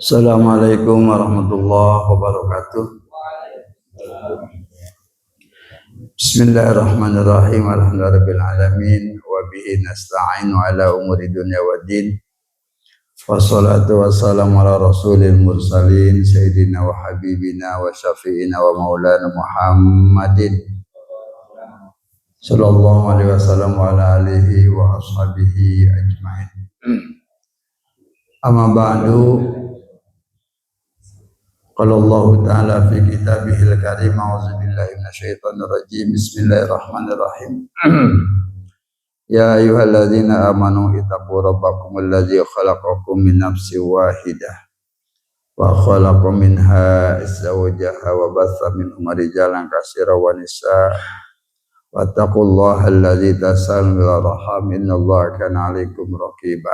Assalamualaikum warahmatullahi wabarakatuh. Bismillahirrahmanirrahim. Alhamdulillahirabbil alamin wa bihi nasta'inu ala umuri dunya waddin. Wassalatu wassalamu ala rasulil mursalin sayyidina wa habibina wa syafi'ina wa maulana Muhammadin sallallahu alaihi wasallam wa ala alihi wa ashabihi ajmain. Amma ba'du. Qala Allah Ta'ala fi kitabihil karim, a'udzu billahi minasyaitonir rajim. Bismillahirrahmanirrahim. Ya ayyuhalladzina amanu ittaqu rabbakumul ladzi khalaqakum min nafsin wahidah wa khalaqa minha zawjaha wa batha minhuma rijalan katsiran wa nisaa wattaqullaha alladzi tasaaluna bil arham innallaha kana 'alaikum raqiba.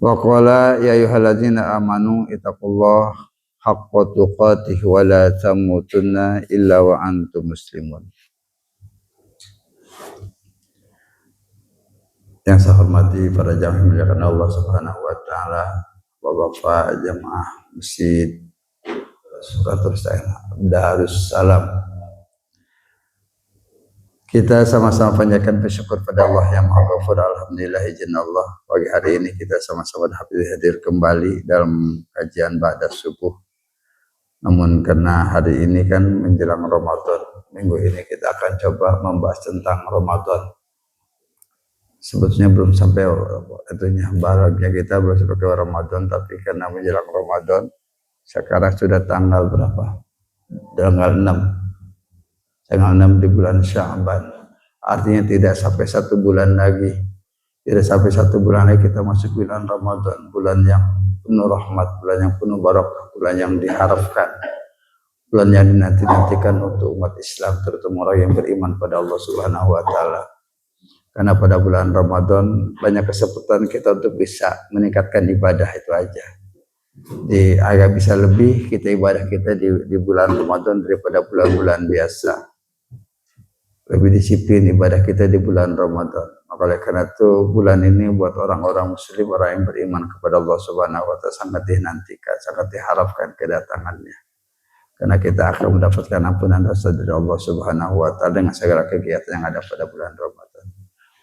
Wa qala ya ayyuhalladzina amanu ittaqullaha haqqa tuqatih wa la tamutunna illa wa antum muslimun. Yang saya hormati para jamaah yang dimuliakan Allah Subhanahu wa taala, Bapak jamaah Masjid Suratul Darus Salam. Kita sama-sama panjatkan bersyukur pada Allah yang Maha Ghafur. Alhamdulillah Allah. Pagi hari ini kita sama-sama hadir kembali dalam kajian ba'da subuh. Namun karena hari ini kan menjelang Ramadan, minggu ini kita akan coba membahas tentang Ramadan. Sebetulnya belum sampai itunya baraknya, kita belum sampai ke Ramadan, tapi karena menjelang Ramadan, sekarang sudah tanggal berapa? Tanggal 6. Tanggal 6 di bulan Sya'ban, artinya tidak sampai 1 bulan lagi, tidak sampai 1 bulan lagi kita masuk bulan Ramadan, bulan yang penuh rahmat, bulan yang penuh barakah, bulan yang diharapkan, bulan yang dinanti-nantikan untuk umat Islam, terutama orang yang beriman pada Allah Subhanahu wa taala. Karena pada bulan Ramadan banyak kesempatan kita untuk bisa meningkatkan ibadah itu aja. Agak bisa lebih kita ibadah kita di bulan Ramadan daripada bulan-bulan biasa. Lebih disiplin ibadah kita di bulan Ramadan. Oleh karena itu bulan ini buat orang-orang muslim, orang yang beriman kepada Allah Subhanahu wa taala sangat dinantikan, sangat diharapkan kedatangannya. Karena kita akan mendapatkan ampunan dosa dari Allah Subhanahu wa taala dengan segala kegiatan yang ada pada bulan Ramadan.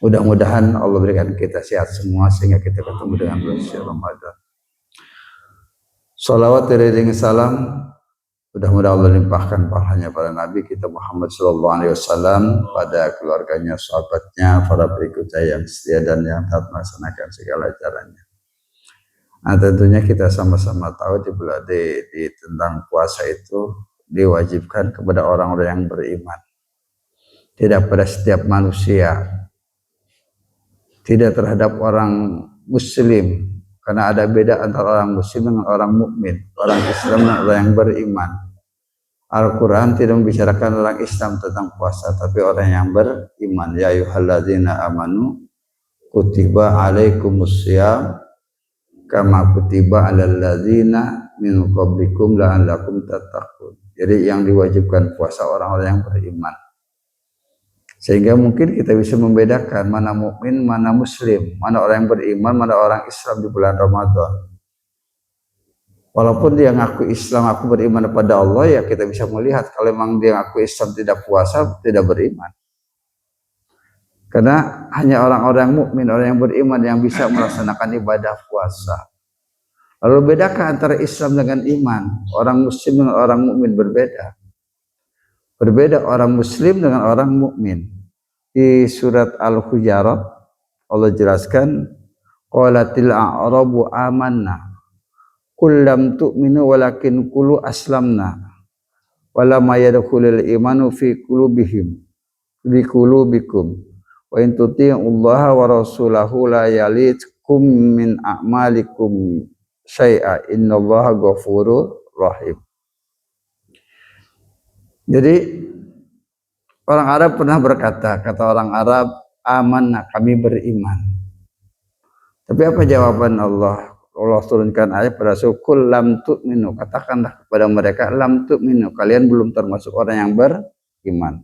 Mudah-mudahan Allah berikan kita sehat semua sehingga kita ketemu dengan bulan Ramadan. Salawat dan salam mudah-mudahan Allah limpahkan pahalanya pada Nabi kita Muhammad sallallahu alaihi wasallam, pada keluarganya, sahabatnya, para pengikutnya yang setia dan yang taat melaksanakan segala caranya. Nah, tentunya kita sama-sama tahu di tentang puasa itu diwajibkan kepada orang-orang yang beriman. Tidak pada setiap manusia, tidak terhadap orang muslim. Karena ada beda antara orang muslim dengan orang mukmin, orang Islam dan orang yang beriman. Al-Quran tidak membicarakan orang Islam tentang puasa, tapi orang yang beriman. Ya ayyuhalladzina amanu kutiba alaikumussyam kama kutiba alal ladzina min qablikum la'allakum tattaqun. Jadi yang diwajibkan puasa orang-orang yang beriman. Sehingga mungkin kita bisa membedakan mana mukmin, mana muslim, mana orang yang beriman, mana orang Islam di bulan Ramadan. Walaupun dia ngaku Islam, aku beriman kepada Allah, ya kita bisa melihat kalau memang dia ngaku Islam tidak puasa, tidak beriman. Karena hanya orang-orang mukmin, orang yang beriman yang bisa melaksanakan ibadah puasa. Lalu bedakan antara Islam dengan iman, orang muslim dengan orang mukmin berbeda. Berbeda orang muslim dengan orang mukmin. Di surat Al-Hujurat Allah jelaskan, qalatil a'rabu amanna qul lam tu'minu walakin qulu aslamna walamma yadkhulul imanu fi qulubihim bi qulubikum wa in tuti'ullaha wa rasulahu la yalitkum min a'malikum syai'a innallaha ghafurur rahim. Jadi orang Arab pernah berkata, kata orang Arab, amanna, kami beriman. Tapi apa jawaban Allah? Allah turunkan ayat pada sukul lam tu'minu, katakanlah kepada mereka lam tu'minu, kalian belum termasuk orang yang beriman.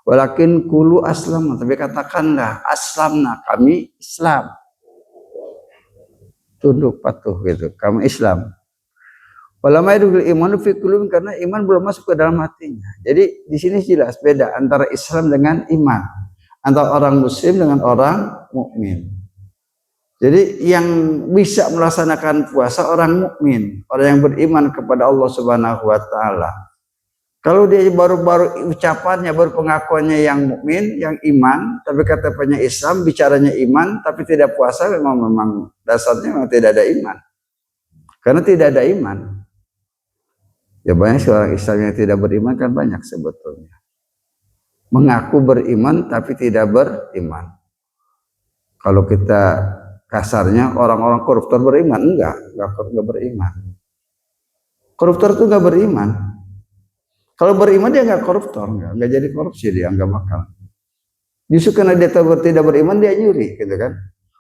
Walakin kulu aslam, tapi katakanlah aslamna, kami Islam. tunduk patuh gitu. Kamu Islam. Walamma yadkhulul imanu fi qulubihim, karena iman belum masuk ke dalam hatinya. Jadi di sini jelas beda antara Islam dengan iman, antara orang muslim dengan orang mukmin. Jadi yang bisa melaksanakan puasa orang mukmin, orang yang beriman kepada Allah Subhanahu wa taala. Kalau dia baru-baru ucapannya, baru pengakuannya yang mukmin, yang iman, tapi katanya Islam, bicaranya iman, tapi tidak puasa, memang dasarnya memang tidak ada iman. Karena tidak ada iman. Ya banyak seorang Islam yang tidak beriman kan banyak sebetulnya. Mengaku beriman tapi tidak beriman. Kalau kita kasarnya orang-orang koruptor beriman, enggak beriman. Koruptor itu enggak beriman. Kalau beriman dia enggak koruptor, enggak jadi korupsi, dia enggak bakal. Justru karena dia tidak beriman dia nyuri, gitu kan?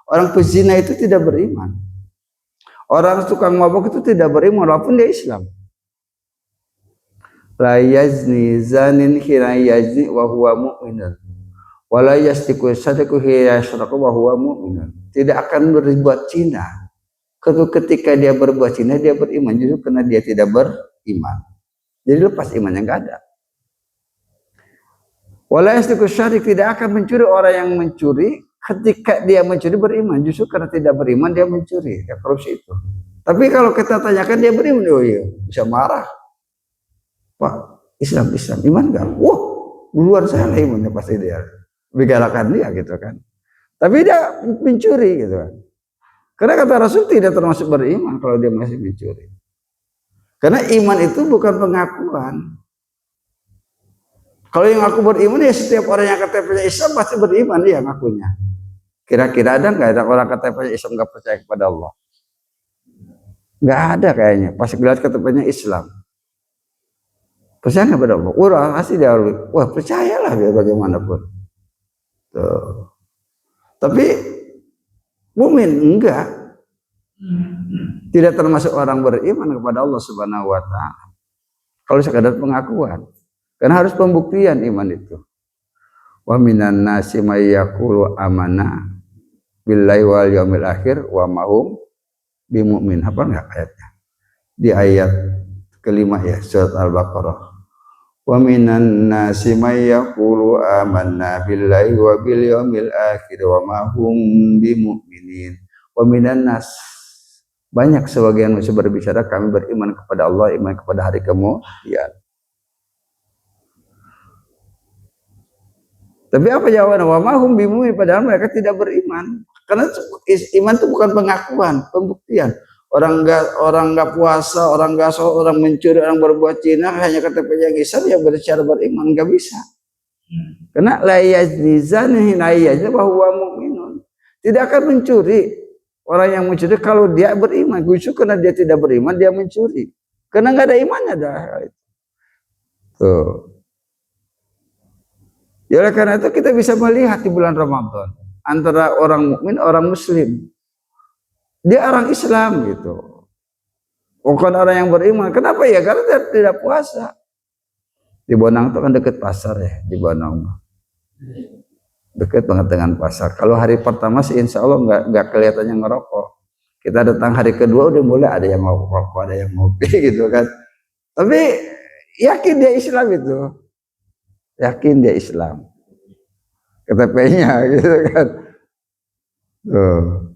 Orang pezina itu tidak beriman. Orang tukang mabuk itu tidak beriman walaupun dia Islam. La yazni zanin hina yazni wa huwa mu'minun. Wa la yastiku sadiku hina yasraku wa huwa mu'minun. Tidak akan berbuat zina. Ketika dia berbuat zina dia beriman, justru karena dia tidak beriman. Jadi lepas imannya enggak ada. Wala yastiku syarik, tidak akan mencuri orang yang mencuri ketika dia mencuri beriman, justru karena tidak beriman dia mencuri, ya korupsi itu. Tapi kalau kita tanyakan dia beriman, oh iya, bisa marah. Pak, Islam, iman enggak? Wah, duluan saya lah imannya pasti dia. Begalakan dia gitu kan. Tapi dia mencuri gitu kan. Karena kata Rasul tidak termasuk beriman kalau dia masih mencuri. Karena iman itu bukan pengakuan. Kalau yang aku beriman ya setiap orang yang KTP-nya Islam pasti beriman dia ngakunya. Kira-kira ada nggak ada orang KTP-nya Islam nggak percaya kepada Allah? Nggak ada kayaknya. Pas lihat KTP-nya Islam, percaya nggak pada Allah? Orang pasti dia wah percayalah biar bagaimanapun. Tuh. Tapi mukmin enggak, tidak termasuk orang beriman kepada Allah Subhanahu Wa Taala. Kalau sekadar pengakuan. Karena harus pembuktian iman itu. Wa minan nasi may yaqulu amanna billahi wal yaumil akhir wa ma hum bimumin. Apa enggak ayatnya? Di ayat kelima ya surat Al-Baqarah. Wa minan nasi may yaqulu amanna billahi wa bil yaumil akhir wa ma hum bimuminin. Wa minan nas, banyak sebagian manusia berbicara kami beriman kepada Allah, iman kepada hari kemudian. Tapi apa jawaban? Wa mahum bimumin, padahal mereka tidak beriman. Karena iman itu bukan pengakuan, pembuktian. Orang enggak puasa, orang enggak sholat, orang mencuri, orang berbuat zina hanya KTP-nya Islam ya berbicara beriman, enggak bisa. Karena la yazni zani hina yazni wa huwa mu'minun. Tidak akan mencuri orang yang mencuri kalau dia beriman. Justru karena dia tidak beriman dia mencuri. Karena enggak ada imannya dah. Tuh. Ya oleh karena itu kita bisa melihat di bulan Ramadan antara orang mukmin, orang muslim. Dia orang Islam gitu. Bukan orang yang beriman. Kenapa ya? Karena dia tidak puasa. Di Bonang itu kan dekat pasar ya, di Bonang. Dekat banget dengan pasar. Kalau hari pertama sih insya Allah nggak kelihatannya ngerokok. Kita datang hari kedua udah mulai ada yang mau rokok, ada yang ngopi gitu kan. Tapi yakin dia Islam itu. Yakin dia Islam, KTP-nya gitu kan. Tuh.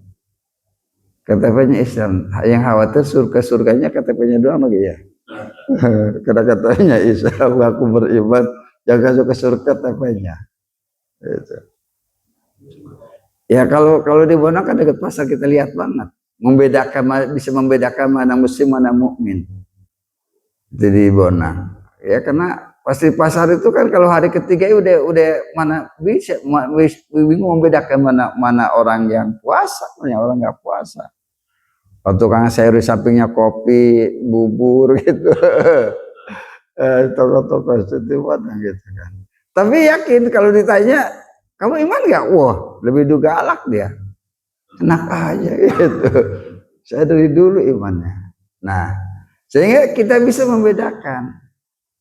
KTP-nya Islam. Yang khawatir surganya KTP-nya doang lagi ya. Karena katanya Islam, aku beriman, jangan suka surga KTP-nya. Gitu. Ya kalau di Bonang kan dekat pasar kita lihat banget, bisa membedakan mana muslim mana mukmin. Jadi Bonang. Ya karena pasti pasar itu kan kalau hari ketiga udah mana bisa bingung membedakan mana orang yang puasa, mana orang nggak puasa. Kalau tukang sayur di sampingnya kopi, bubur gitu, toko-toko itu mana gitu kan. Tapi yakin kalau ditanya kamu iman nggak? Wah lebih galak dia. Enak aja gitu. Saya dari dulu imannya. Nah sehingga kita bisa membedakan.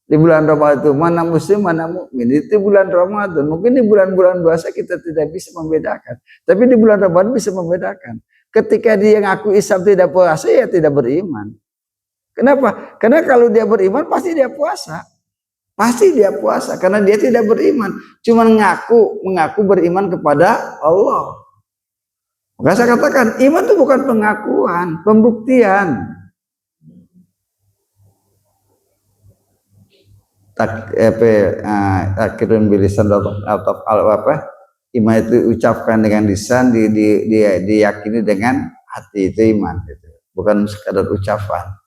Di bulan Ramadan itu mana muslim mana mukmin. Itu bulan Ramadan. Mungkin di bulan-bulan puasa kita tidak bisa membedakan. Tapi di bulan Ramadan bisa membedakan. Ketika dia ngaku Islam tidak puasa, ya tidak beriman. Kenapa? Karena kalau dia beriman pasti dia puasa. Pasti dia puasa karena dia tidak beriman. Cuma mengaku beriman kepada Allah. Maka saya katakan iman itu bukan pengakuan, pembuktian. Akhirun bilisan atau apa? Iman itu ucapkan dengan lisan, diyakini dengan hati, itu iman. Gitu. Bukan sekadar ucapan.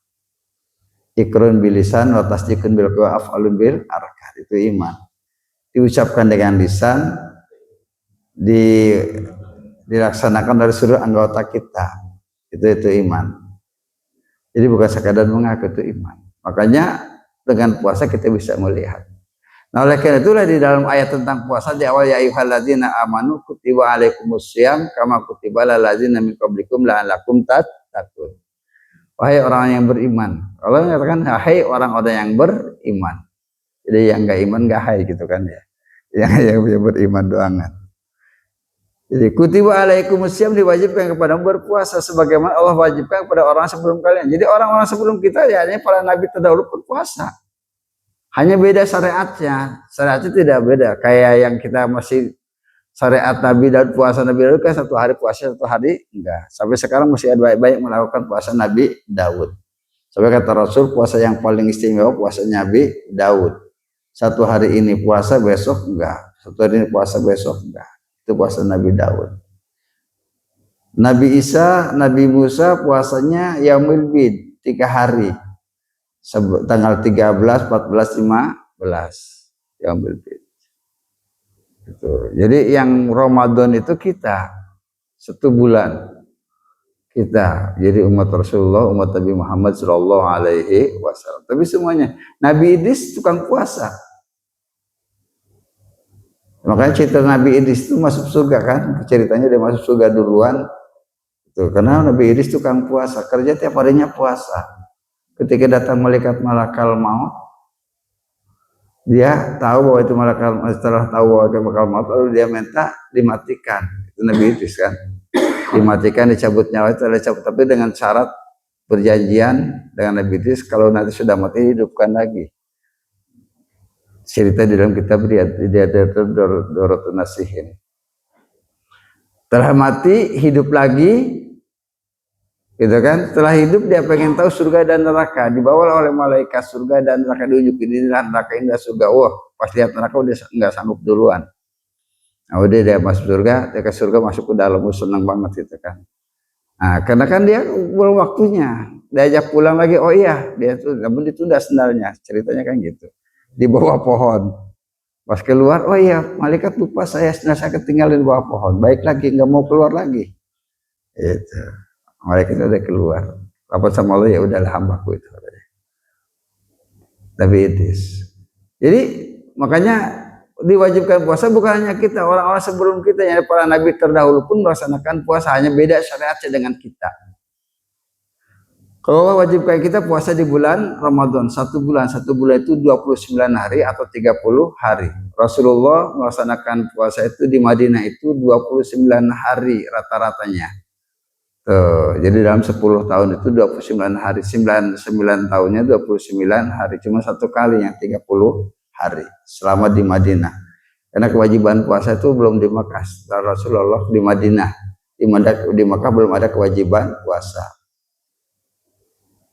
Ikrun bilisan, wa tasdikun bil qawl, af'alun bil arkan, itu iman. Diucapkan dengan lisan, dilaksanakan dari seluruh anggota kita. Itu iman. Jadi bukan sekadar mengaku, itu iman. Makanya dengan puasa kita bisa melihat. Nah, oleh karena itulah di dalam ayat tentang puasa di awal, ya ayyuhalladzina amanu kutiba alaikumusiyam kama kutiba alal ladzina min qablikum la'allakum tattaqun. Wahai orang yang beriman. Allah mengatakan hai orang-orang yang beriman. Jadi yang enggak iman enggak hai gitu kan ya. Yang beriman doangan. Jadi kutiba alaikumusiyam diwajibkan kepada berpuasa sebagaimana Allah wajibkan kepada orang sebelum kalian. Jadi orang-orang sebelum kita ya hanya para nabi terdahulu berpuasa. Hanya beda syariatnya. Syariatnya tidak beda. Kayak yang kita masih syariat Nabi dan puasa Nabi Daud kan 1 hari puasa 1 hari enggak. Sampai sekarang masih ada banyak melakukan puasa Nabi Daud. Sampai kata Rasul puasa yang paling istimewa puasa Nabi Daud. 1 hari ini puasa besok enggak. 1 hari ini puasa besok enggak. Itu puasa Nabi Daud. Nabi Isa, Nabi Musa puasanya Yaumul Bid 3 hari. Tanggal 13, 14, 15 Yaumul Bid. Gitu. Jadi yang Ramadan itu kita 1 bulan kita. Jadi umat Rasulullah, umat Nabi Muhammad Sallallahu Alaihi Wasallam. Tapi semuanya Nabi Idris tukang puasa. Makanya cerita Nabi Idris itu masuk surga kan? Ceritanya dia masuk surga duluan. Itu karena Nabi Idris tukang puasa, kerja tiap harinya puasa. Ketika datang malakal maut, dia tahu bahwa itu setelah tahu bahwa itu malakal maut, lalu dia minta dimatikan. Itu Nabi Idris kan, dimatikan, dicabut nyawa itu dicabut, tapi dengan syarat perjanjian dengan Nabi Idris kalau nanti sudah mati hidupkan lagi. Cerita di dalam kitab dia Dorotun Nasihin. Telah mati hidup lagi. Gitu kan, setelah hidup dia pengen tahu surga dan neraka, dibawa oleh malaikat surga dan neraka, diunjukin inilah neraka, indah surga. Wah, pas lihat neraka udah nggak sanggup duluan. Nah, udah dia masuk surga, dia ke surga masuk ke dalam, senang banget gitu kan. Nah, karena kan dia belum waktunya, diajak pulang lagi, oh iya, dia tuh namun ditunda sendalnya, ceritanya kan gitu. Di bawah pohon. Pas keluar, oh iya, malaikat lupa saya ketinggalan di bawah pohon. Baik lagi, nggak mau keluar lagi. Itu. Mereka itu udah keluar. Rapat sama Allah, ya udahlah hambaku itu. Tapi Idris. Jadi makanya diwajibkan puasa bukan hanya kita, orang-orang sebelum kita, yang para nabi terdahulu pun melaksanakan puasa, hanya beda syariatnya dengan kita. Kalau Allah wajibkan kita puasa di bulan Ramadan, 1 bulan itu 29 hari atau 30 hari. Rasulullah melaksanakan puasa itu di Madinah itu 29 hari rata-ratanya. Jadi dalam 10 tahun itu 29 hari, 9 tahunnya 29 hari, cuma 1 kali yang 30 hari selama di Madinah. Karena kewajiban puasa itu belum di Makkah. Setelah Rasulullah di Madinah, di Makkah belum ada kewajiban puasa.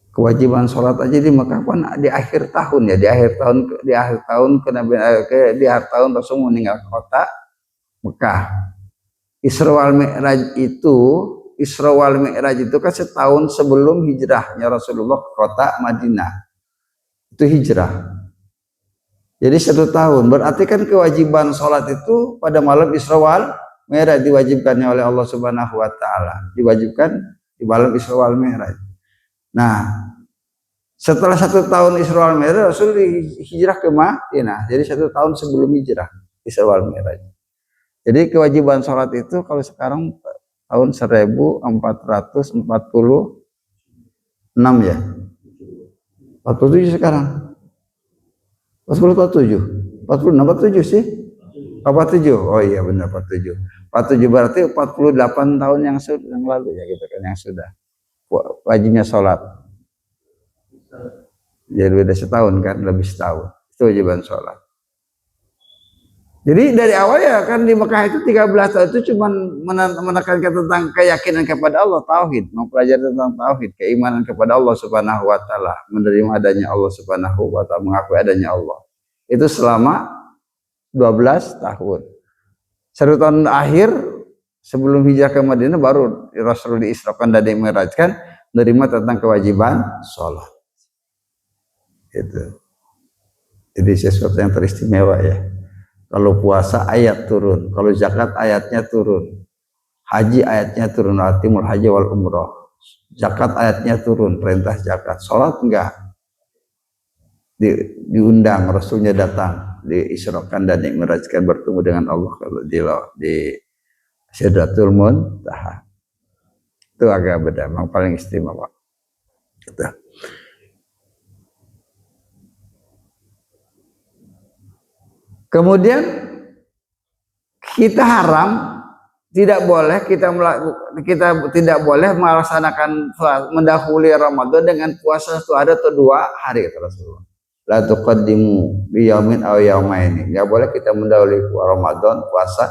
Kewajiban sholat aja di Makkah pun di akhir tahun ya, di akhir tahun Rasul meninggal kota Mekah. Isra wal Mi'raj itu kan setahun sebelum hijrahnya Rasulullah ke kota Madinah. Itu hijrah. Jadi 1 tahun. Berarti kan kewajiban sholat itu pada malam Isra wal Mi'raj diwajibkannya oleh Allah Subhanahu wa taala. Diwajibkan di malam Isra wal Mi'raj. Nah, setelah 1 tahun Isra wal Mi'raj Rasul hijrah ke Madinah. Jadi 1 tahun sebelum hijrah Isra wal Mi'raj. Jadi kewajiban sholat itu kalau sekarang tahun 1446 ya. 47 sekarang. 47. 46 47 sih. 47. Oh iya benar 47. 47 berarti 48 tahun yang lalu ya gitu kan yang sudah wajibnya sholat. Jadi beda setahun kan, lebih setahun. Itu wajiban sholat. Jadi dari awal ya kan di Mekah itu 13 tahun itu cuma menekankan tentang keyakinan kepada Allah, tauhid, mempelajari tentang tauhid, keimanan kepada Allah Subhanahu wa taala, menerima adanya Allah Subhanahu wa taala, mengakui adanya Allah. Itu selama 12 tahun. 1 tahun akhir sebelum hijrah ke Madinah baru Rasul diisrakan dan dimi'rajkan, menerima tentang kewajiban sholat. Itu. Jadi sesuatu yang teristimewa ya. Kalau puasa ayat turun, kalau zakat ayatnya turun, haji ayatnya turun, atimul haji wal umroh, zakat ayatnya turun, perintah zakat, sholat enggak, diundang, Rasulnya datang, diisrakan dan dimi'rajkan bertemu dengan Allah kalau di Sidratul Muntaha. Itu agak beda, memang paling istimewa. Gitu. Kemudian kita haram, tidak boleh kita tidak boleh melaksanakan mendahului Ramadan dengan puasa 1 hari atau 2 hari kata Rasulullah. La tuqaddimu bi yaumin aw yaumaini. Enggak boleh kita mendahului Ramadan puasa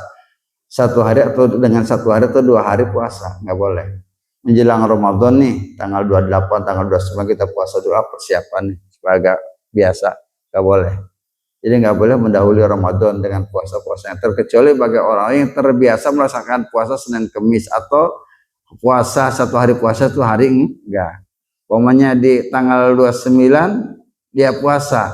1 hari atau dengan 1 hari atau 2 hari puasa, enggak boleh. Menjelang Ramadan nih tanggal 28, tanggal 29 kita puasa dulu persiapan nih sebagai biasa, enggak boleh. Jadi nggak boleh mendahului Ramadan dengan puasa-puasa yang terkecuali bagi orang yang terbiasa merasakan puasa Senin Kemis atau puasa 1 hari puasa 1 hari enggak. Pokoknya di tanggal 29 dia puasa,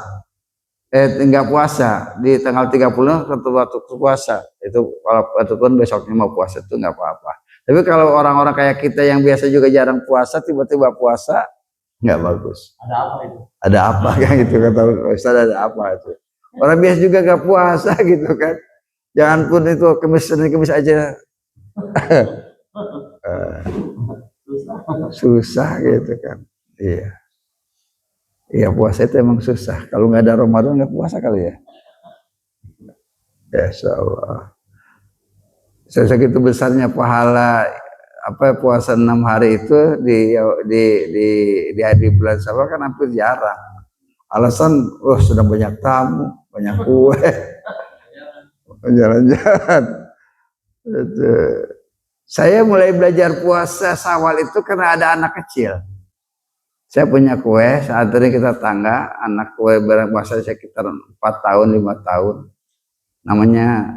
enggak puasa, di tanggal 30 waktu puasa. Itu walaupun besoknya mau puasa itu nggak apa-apa. Tapi kalau orang-orang kayak kita yang biasa juga jarang puasa tiba-tiba puasa nggak bagus. Ada apa itu? Ada apa kan gitu kata Ustaz, ada apa itu? Orang biasa juga gak puasa gitu kan. Jangan pun itu kemis aja susah gitu kan. Iya. Iya puasa itu emang susah. Kalau nggak ada Ramadan nggak puasa kali ya. Ya insyaallah. Segitu besarnya pahala apa puasa 6 hari itu di hari bulan Syawal kan hampir jarang. Alasan, sudah banyak tamu, banyak kue, jalan-jalan. Saya mulai belajar puasa Syawal itu karena ada anak kecil. Saya punya kue, saat ini kita tangga, anak kue berpuasa sekitar 4 tahun, 5 tahun. Namanya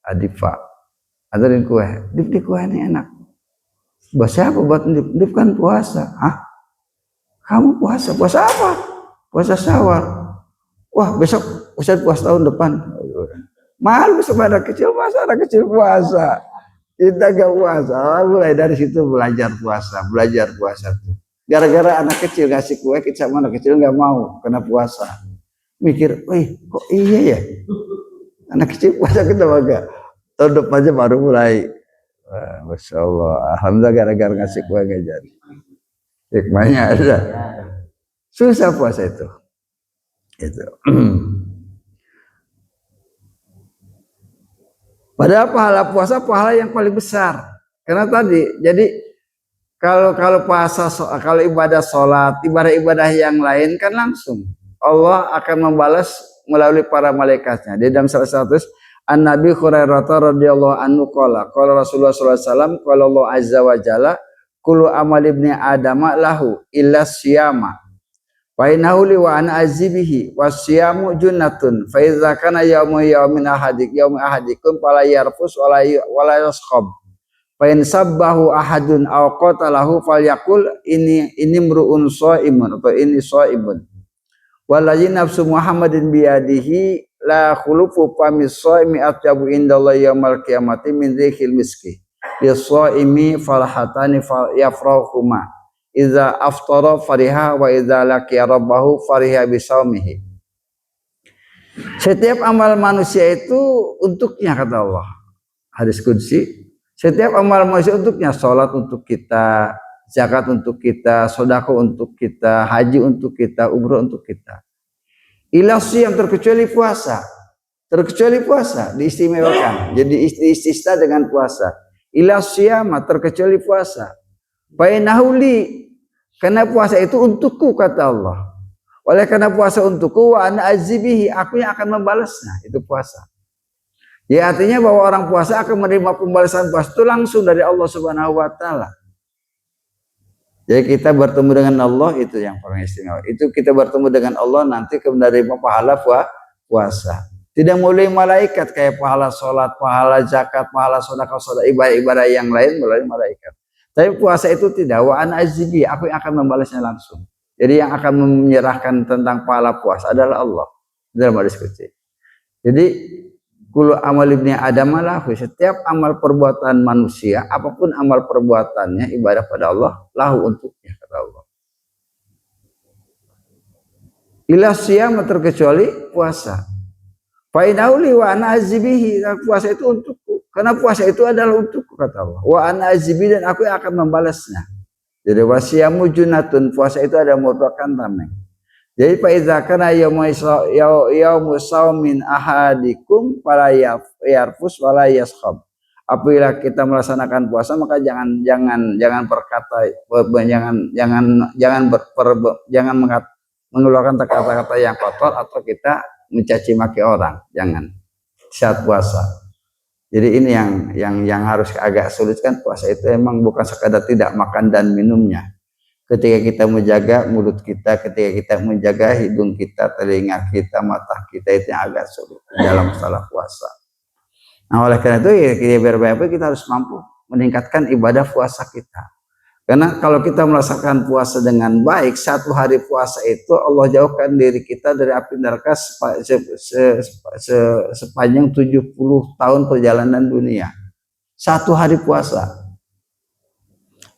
Adifa. Ajarin kue, Dip kue ini enak. Buat siapa buat Dip kan puasa. Hah? Kamu puasa? Puasa apa? Puasa Syawal. Wah besok Ustaz puasa tahun depan. Malu sama anak kecil puasa. Kita gak puasa. Mulai dari situ belajar puasa tuh. Gara-gara anak kecil ngasih kue, kita sama anak kecil nggak mau kena puasa. Mikir, kok iya ya? Anak kecil puasa kita enggak. Tahun depannya baru mulai. Masya Allah. Alhamdulillah gara-gara ngasih kue nggak jadi. Hikmahnya ada. Susah puasa itu. Padahal pahala puasa pahala yang paling besar. Karena tadi, jadi kalau puasa, kalau ibadah sholat, ibadah yang lain kan langsung Allah akan membalas melalui para malaikatnya. Di dalam salah satu An-Nabi Hurairah radhiyallahu anhu qala Rasulullah sallallahu alaihi wasallam qala Allah azza wa jalla kullu amal ibni adama lahu illa siyama fa innahu li wa an azibihi wasyamu junnatun fa idza kana yaumin ahadikum fala yarfus wala yaskhab fa in sabbahu ahadun aw qatalahu falyaqul ini mru'un shaimun atau ini shaimun wallazi nafsu Muhammadin biyadihi la khulufu famis shaimi atyabu indallahi yaumil qiyamati min dzikil miski lis-shaimi farhatani yafrahuma idza aftara fariha wa idza laqiya rabbahu fariha bisaumihi. Setiap amal manusia itu untuknya kata Allah. Hadis qudsi, setiap amal manusia untuknya, salat untuk kita, zakat untuk kita, sedekah untuk kita, haji untuk kita, umrah untuk kita. Ila siyam terkecuali puasa. terkecuali puasa, diistimewakan. Jadi istisna dengan puasa. Ila siyama, terkecuali puasa. Fainahuli, karena puasa itu untukku, kata Allah. Oleh karena puasa untukku, wa ana azibihi, aku yang akan membalasnya. Itu puasa. Ya artinya bahwa orang puasa akan menerima pembalasan puasa itu langsung dari Allah Subhanahu wa taala. Jadi kita bertemu dengan Allah itu yang paling istimewa. Itu kita bertemu dengan Allah nanti menerima pahala puasa. Tidak melalui malaikat kayak pahala sholat, pahala zakat, pahala sedekah, ibadah-ibadah yang lain melalui malaikat. Tapi puasa itu tidak. Wa ana azibi, aku yang akan membalasnya langsung. Jadi yang akan menyerahkan tentang pahala puasa adalah Allah dalam hadis qudsi. Jadi kullu amal ibni adam lahu, setiap amal perbuatan manusia, apapun amal perbuatannya ibadah pada Allah, lahu untuknya, kata Allah. Ila siyam, terkecuali puasa. Fa inauli wa ana azibihi, puasa itu untukku. Karena puasa itu adalah untukku, kata Allah. Wa ana azibi, dan aku yang akan membalasnya. Jadi wasiyamu junatun, puasa itu ada merupakan tameng. Jadi fa iza kana yaumu saumin ahadikum fala yarfus wala yaskhab. Apabila kita melaksanakan puasa maka jangan berkata, jangan mengeluarkan kata-kata yang kotor atau kita mencaci maki orang, jangan saat puasa. Jadi ini yang harus agak sulit kan, puasa itu emang bukan sekadar tidak makan dan minumnya. Ketika kita menjaga mulut kita, ketika kita menjaga hidung kita, telinga kita, mata kita, itu yang agak sulit dalam masalah puasa. Nah oleh karena itu ya, biar kita harus mampu meningkatkan ibadah puasa kita. Karena kalau kita melaksanakan puasa dengan baik, satu hari puasa itu Allah jauhkan diri kita dari api neraka sepanjang 70 tahun perjalanan dunia. Satu hari puasa.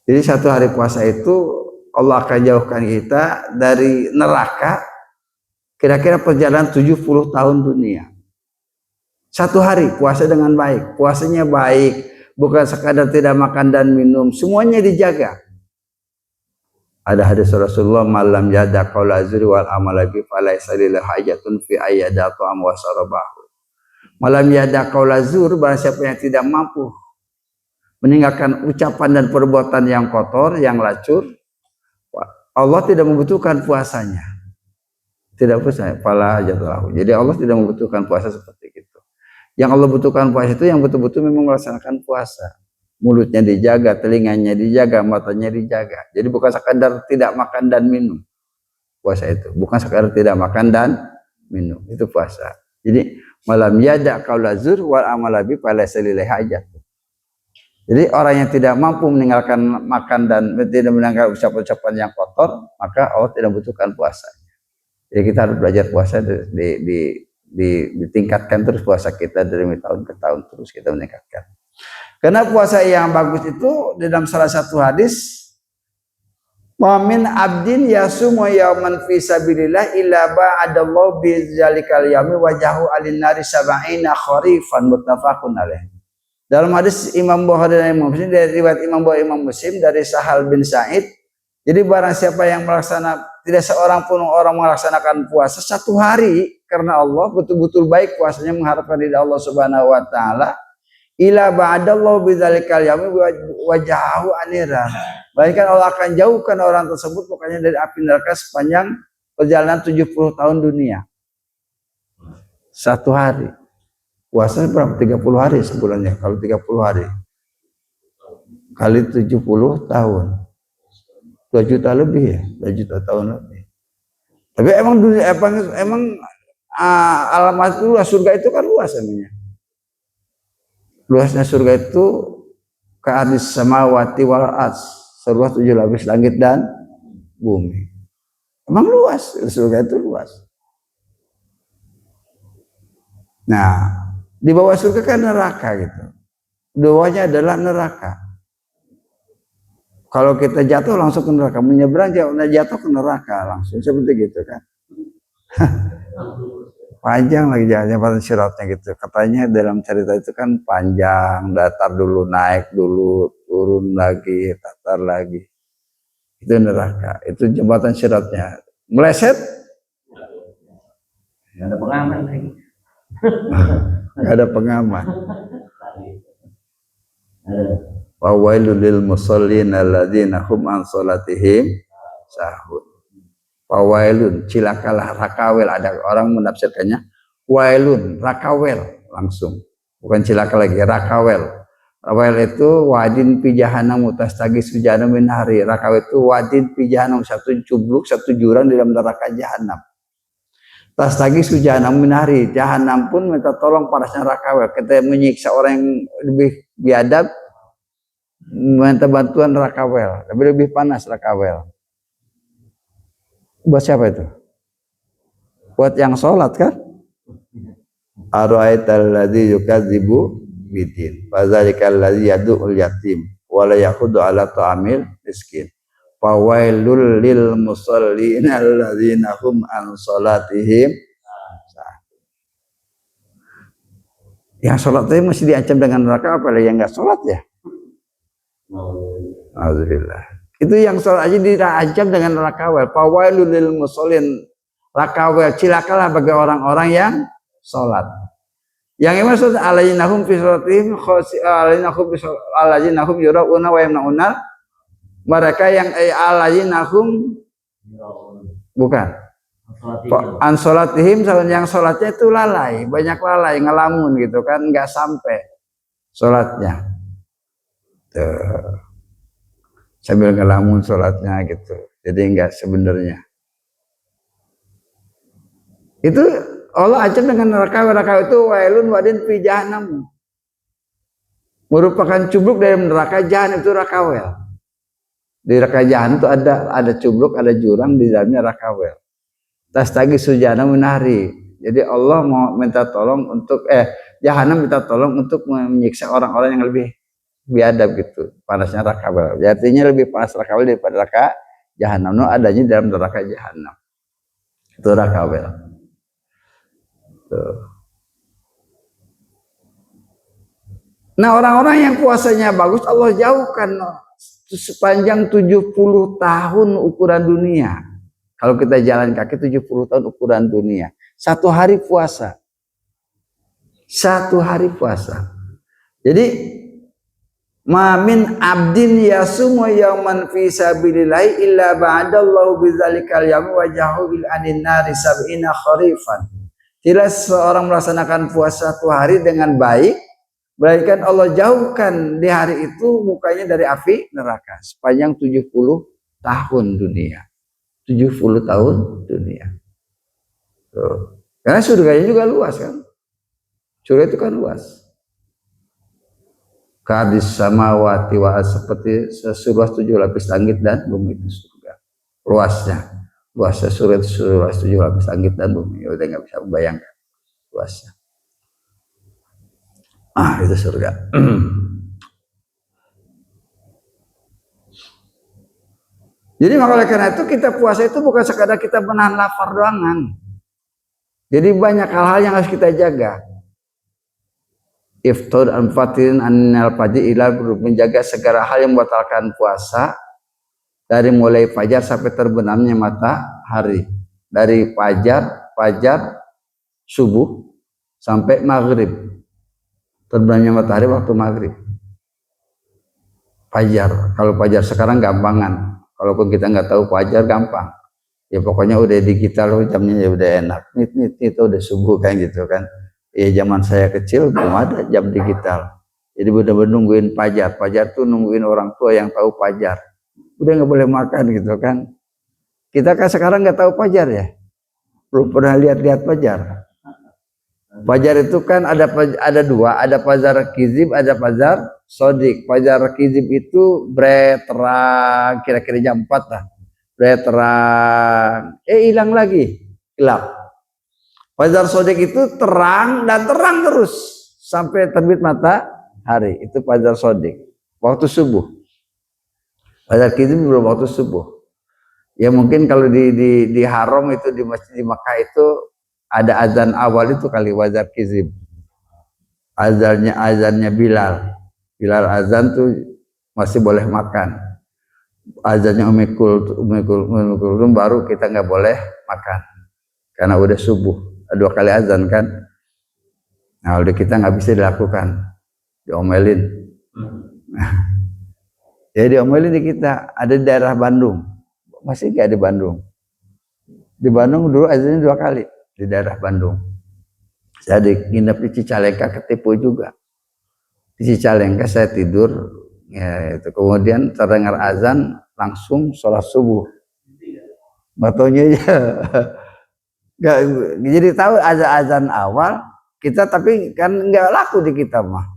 Jadi satu hari puasa itu Allah akan jauhkan kita dari neraka kira-kira perjalanan 70 tahun dunia. Satu hari puasa dengan baik. Puasanya baik, bukan sekadar tidak makan dan minum, semuanya dijaga. Ada hadis Rasulullah, malam yada qaula zuri wal amala bi falaisa lillahi hajatun fi ayyadatu am wa sarabahu. Malam yada qaula zur, barang siapa yang tidak mampu meninggalkan ucapan dan perbuatan yang kotor, yang lacur, Allah tidak membutuhkan puasanya. Tidak puasa, fala hajatulahu. Jadi Allah tidak membutuhkan puasa seperti itu. Yang Allah butuhkan puasa itu yang betul-betul memang melaksanakan puasa. Mulutnya dijaga, telinganya dijaga, matanya dijaga. Jadi bukan sekadar tidak makan dan minum. Puasa itu bukan sekadar tidak makan dan minum, itu puasa. Jadi malam yada qaula zur wal amala bi falaysa lillahi hajat. Jadi orang yang tidak mampu meninggalkan makan dan tidak meninggalkan ucapan-ucapan yang kotor, maka Allah tidak membutuhkan puasanya. Jadi kita harus belajar puasa, ditingkatkan terus puasa kita dari tahun ke tahun, terus kita meningkatkan. Karena puasa yang bagus itu dalam salah satu hadis, wa min abdin yasumu yauman fi sabilillah illa ba'adallahu bi zalikal yaumi wajahu alin nari sab'ina kharifan, muttafaqun alaih. Dalam hadis Imam Bukhari dan Imam Muslim, dari riwayat Imam Bukhari Imam Muslim dari Sahal bin Sa'id. Jadi barang siapa yang tidak seorang pun orang melaksanakan puasa satu hari karena Allah, betul-betul baik puasanya mengharapkan ridha Allah Subhanahu wa taala, ila ba'dallahu bidzalikal yaumi wajahu anirah. Bahkan Allah akan jauhkan orang tersebut pokoknya dari api neraka sepanjang perjalanan 70 tahun dunia. Satu hari. Puasa berapa? 30 hari sebulannya. Kalau 30 hari kali 70 tahun, 2 juta lebih ya, 2 juta tahun lebih. Tapi emang dunia emang alamat luas surga itu kan luas emangnya. Luasnya surga itu ka'adis samawati wal ardh, seluas 7 lapis langit dan bumi. Emang luas, surga itu luas. Nah, di bawah surga kan neraka gitu. Bawahnya adalah neraka. Kalau kita jatuh langsung ke neraka, menyeberang jatuh ke neraka langsung, seperti gitu kan. Panjang lagi jembatan Siratnya gitu. Katanya dalam cerita itu kan panjang, datar dulu, naik dulu, turun lagi, datar lagi. Itu neraka. Itu jembatan Siratnya. Meleset? Ya, ada pengaman lagi. Nggak ada pengaman. Wa wailul lil musallin alladzina hum an salatihim sahun. Wa wailun, cilakalah rakawel, ada orang menafsirkannya wailun, rakawel langsung. Bukan cilaka lagi, rakawel. Rakawel itu wadin fi jahannam mutastagi sujana min hari. Rakawel itu wadin fi jahannam, satu cubluk, satu jurang di dalam neraka jahanam. Tastagi sujana min hari. Jahanam pun minta tolong panasnya rakawel. Kita menyiksa orang yang lebih biadab, minta bantuan rakawel, lebih panas rakawel. Buat siapa itu? Buat yang sholat kan? Ara'aital ladzi yukadzibu bidin fadzalikal ladzi yad'ul yatim wa la yaqudu ala ta'amil miskin fawailul lil musallin alladzina hum an salatihim. Yang sholat itu masih diancam dengan neraka, apalagi yang enggak sholat ya. Alhamdulillah. Itu yang sholat aja diancam dengan neraka. Fawailul lil musallin, rakawel, cilakalah bagi orang-orang yang sholat. Yang maksud alainahum fi sholatihim alainahum yura'una wa yamna'una, mereka yang alainahum bukan an sholatihim, yang sholatnya itu lalai, banyak lalai, ngelamun gitu kan, nggak sampai sholatnya tuh, sambil ngelamun sholatnya gitu, jadi nggak sebenarnya. Itu Allah ancam dengan neraka. Neraka itu wailun wadin fi jahannam, merupakan cubluk dari neraka jahanam, itu rakawel. Di neraka jahanam itu ada cubluk, ada jurang, di dalamnya rakawel. Tastagi sujana minari. Jadi Allah mau minta tolong untuk jahanam minta tolong untuk menyiksa orang-orang yang lebih biadab gitu. Panasnya rakawel. Artinya lebih panas rakawel daripada neraka jahanam. No, adanya dalam neraka jahanam. Itu rakawel. Nah, orang-orang yang puasanya bagus Allah jauhkan sepanjang 70 tahun ukuran dunia. Kalau kita jalan kaki 70 tahun ukuran dunia. Satu hari puasa. Satu hari puasa. Jadi ma min abdin yasumu yauman fi sabilillah illa ba'adallahu bizzalikal yaum wajahu bil anin nari sab'ina kharifan. Tidak seorang melaksanakan puasa satu hari dengan baik, melainkan Allah jauhkan di hari itu mukanya dari api neraka sepanjang 70 tahun dunia. 70 tahun dunia. Tuh. Karena surganya juga luas kan. Surga itu kan luas. Kadis samawati wa, seperti seluas 7 lapis langit dan bumi itu surga. Luasnya. Luasnya surga itu seluas 7 lapis langit dan bumi. Udah nggak bisa membayangkan luasnya. Itu surga. Jadi oleh karena itu kita puasa itu bukan sekadar kita menahan lapar doangan. Jadi banyak hal-hal yang harus kita jaga. Iftar anfatin anil fajr ila, menjaga segala hal yang membatalkan puasa dari mulai fajar sampai terbenamnya matahari, dari fajar subuh sampai maghrib, terbenamnya matahari waktu maghrib. Fajar, kalau fajar sekarang gampangan, kalaupun kita nggak tahu fajar gampang, ya pokoknya udah digital jamnya ya udah enak, itu udah subuh kan gitu kan. Ya zaman saya kecil belum ada jam digital, jadi benar-benar nungguin fajar tuh nungguin orang tua yang tahu fajar. Udah nggak boleh makan gitu kan. Kita kan sekarang nggak tahu fajar ya, belum pernah lihat fajar. Fajar itu kan ada dua, ada fajar kizib, ada fajar sodik. Fajar kizib itu terang, kira-kira jam 4 lah. Terang, hilang lagi, gelap. Fajar sodik itu terang dan terang terus sampai terbit matahari. Itu fajar sodik, waktu subuh. Fajar kizib belum waktu subuh. Ya mungkin kalau di haram itu, di masjid di Makkah itu ada azan awal itu kali fajar kizib. Azannya Bilal azan tuh masih boleh makan. Azannya Ummi Kulthum baru kita nggak boleh makan karena udah subuh. 2 kali azan kan. Nah, udah kita nggak bisa dilakukan, diomelin. Jadi diomelin di kita. Ada di daerah Bandung, masih nggak di Bandung? Di Bandung dulu azannya 2 kali di daerah Bandung. Saya nginep di Cicalengka, ketipu juga. Di Cicalengka saya tidur, ya itu kemudian terdengar azan, langsung sholat subuh. Batonya ya, nggak, jadi tahu azan awal kita, tapi kan nggak laku di kita mah.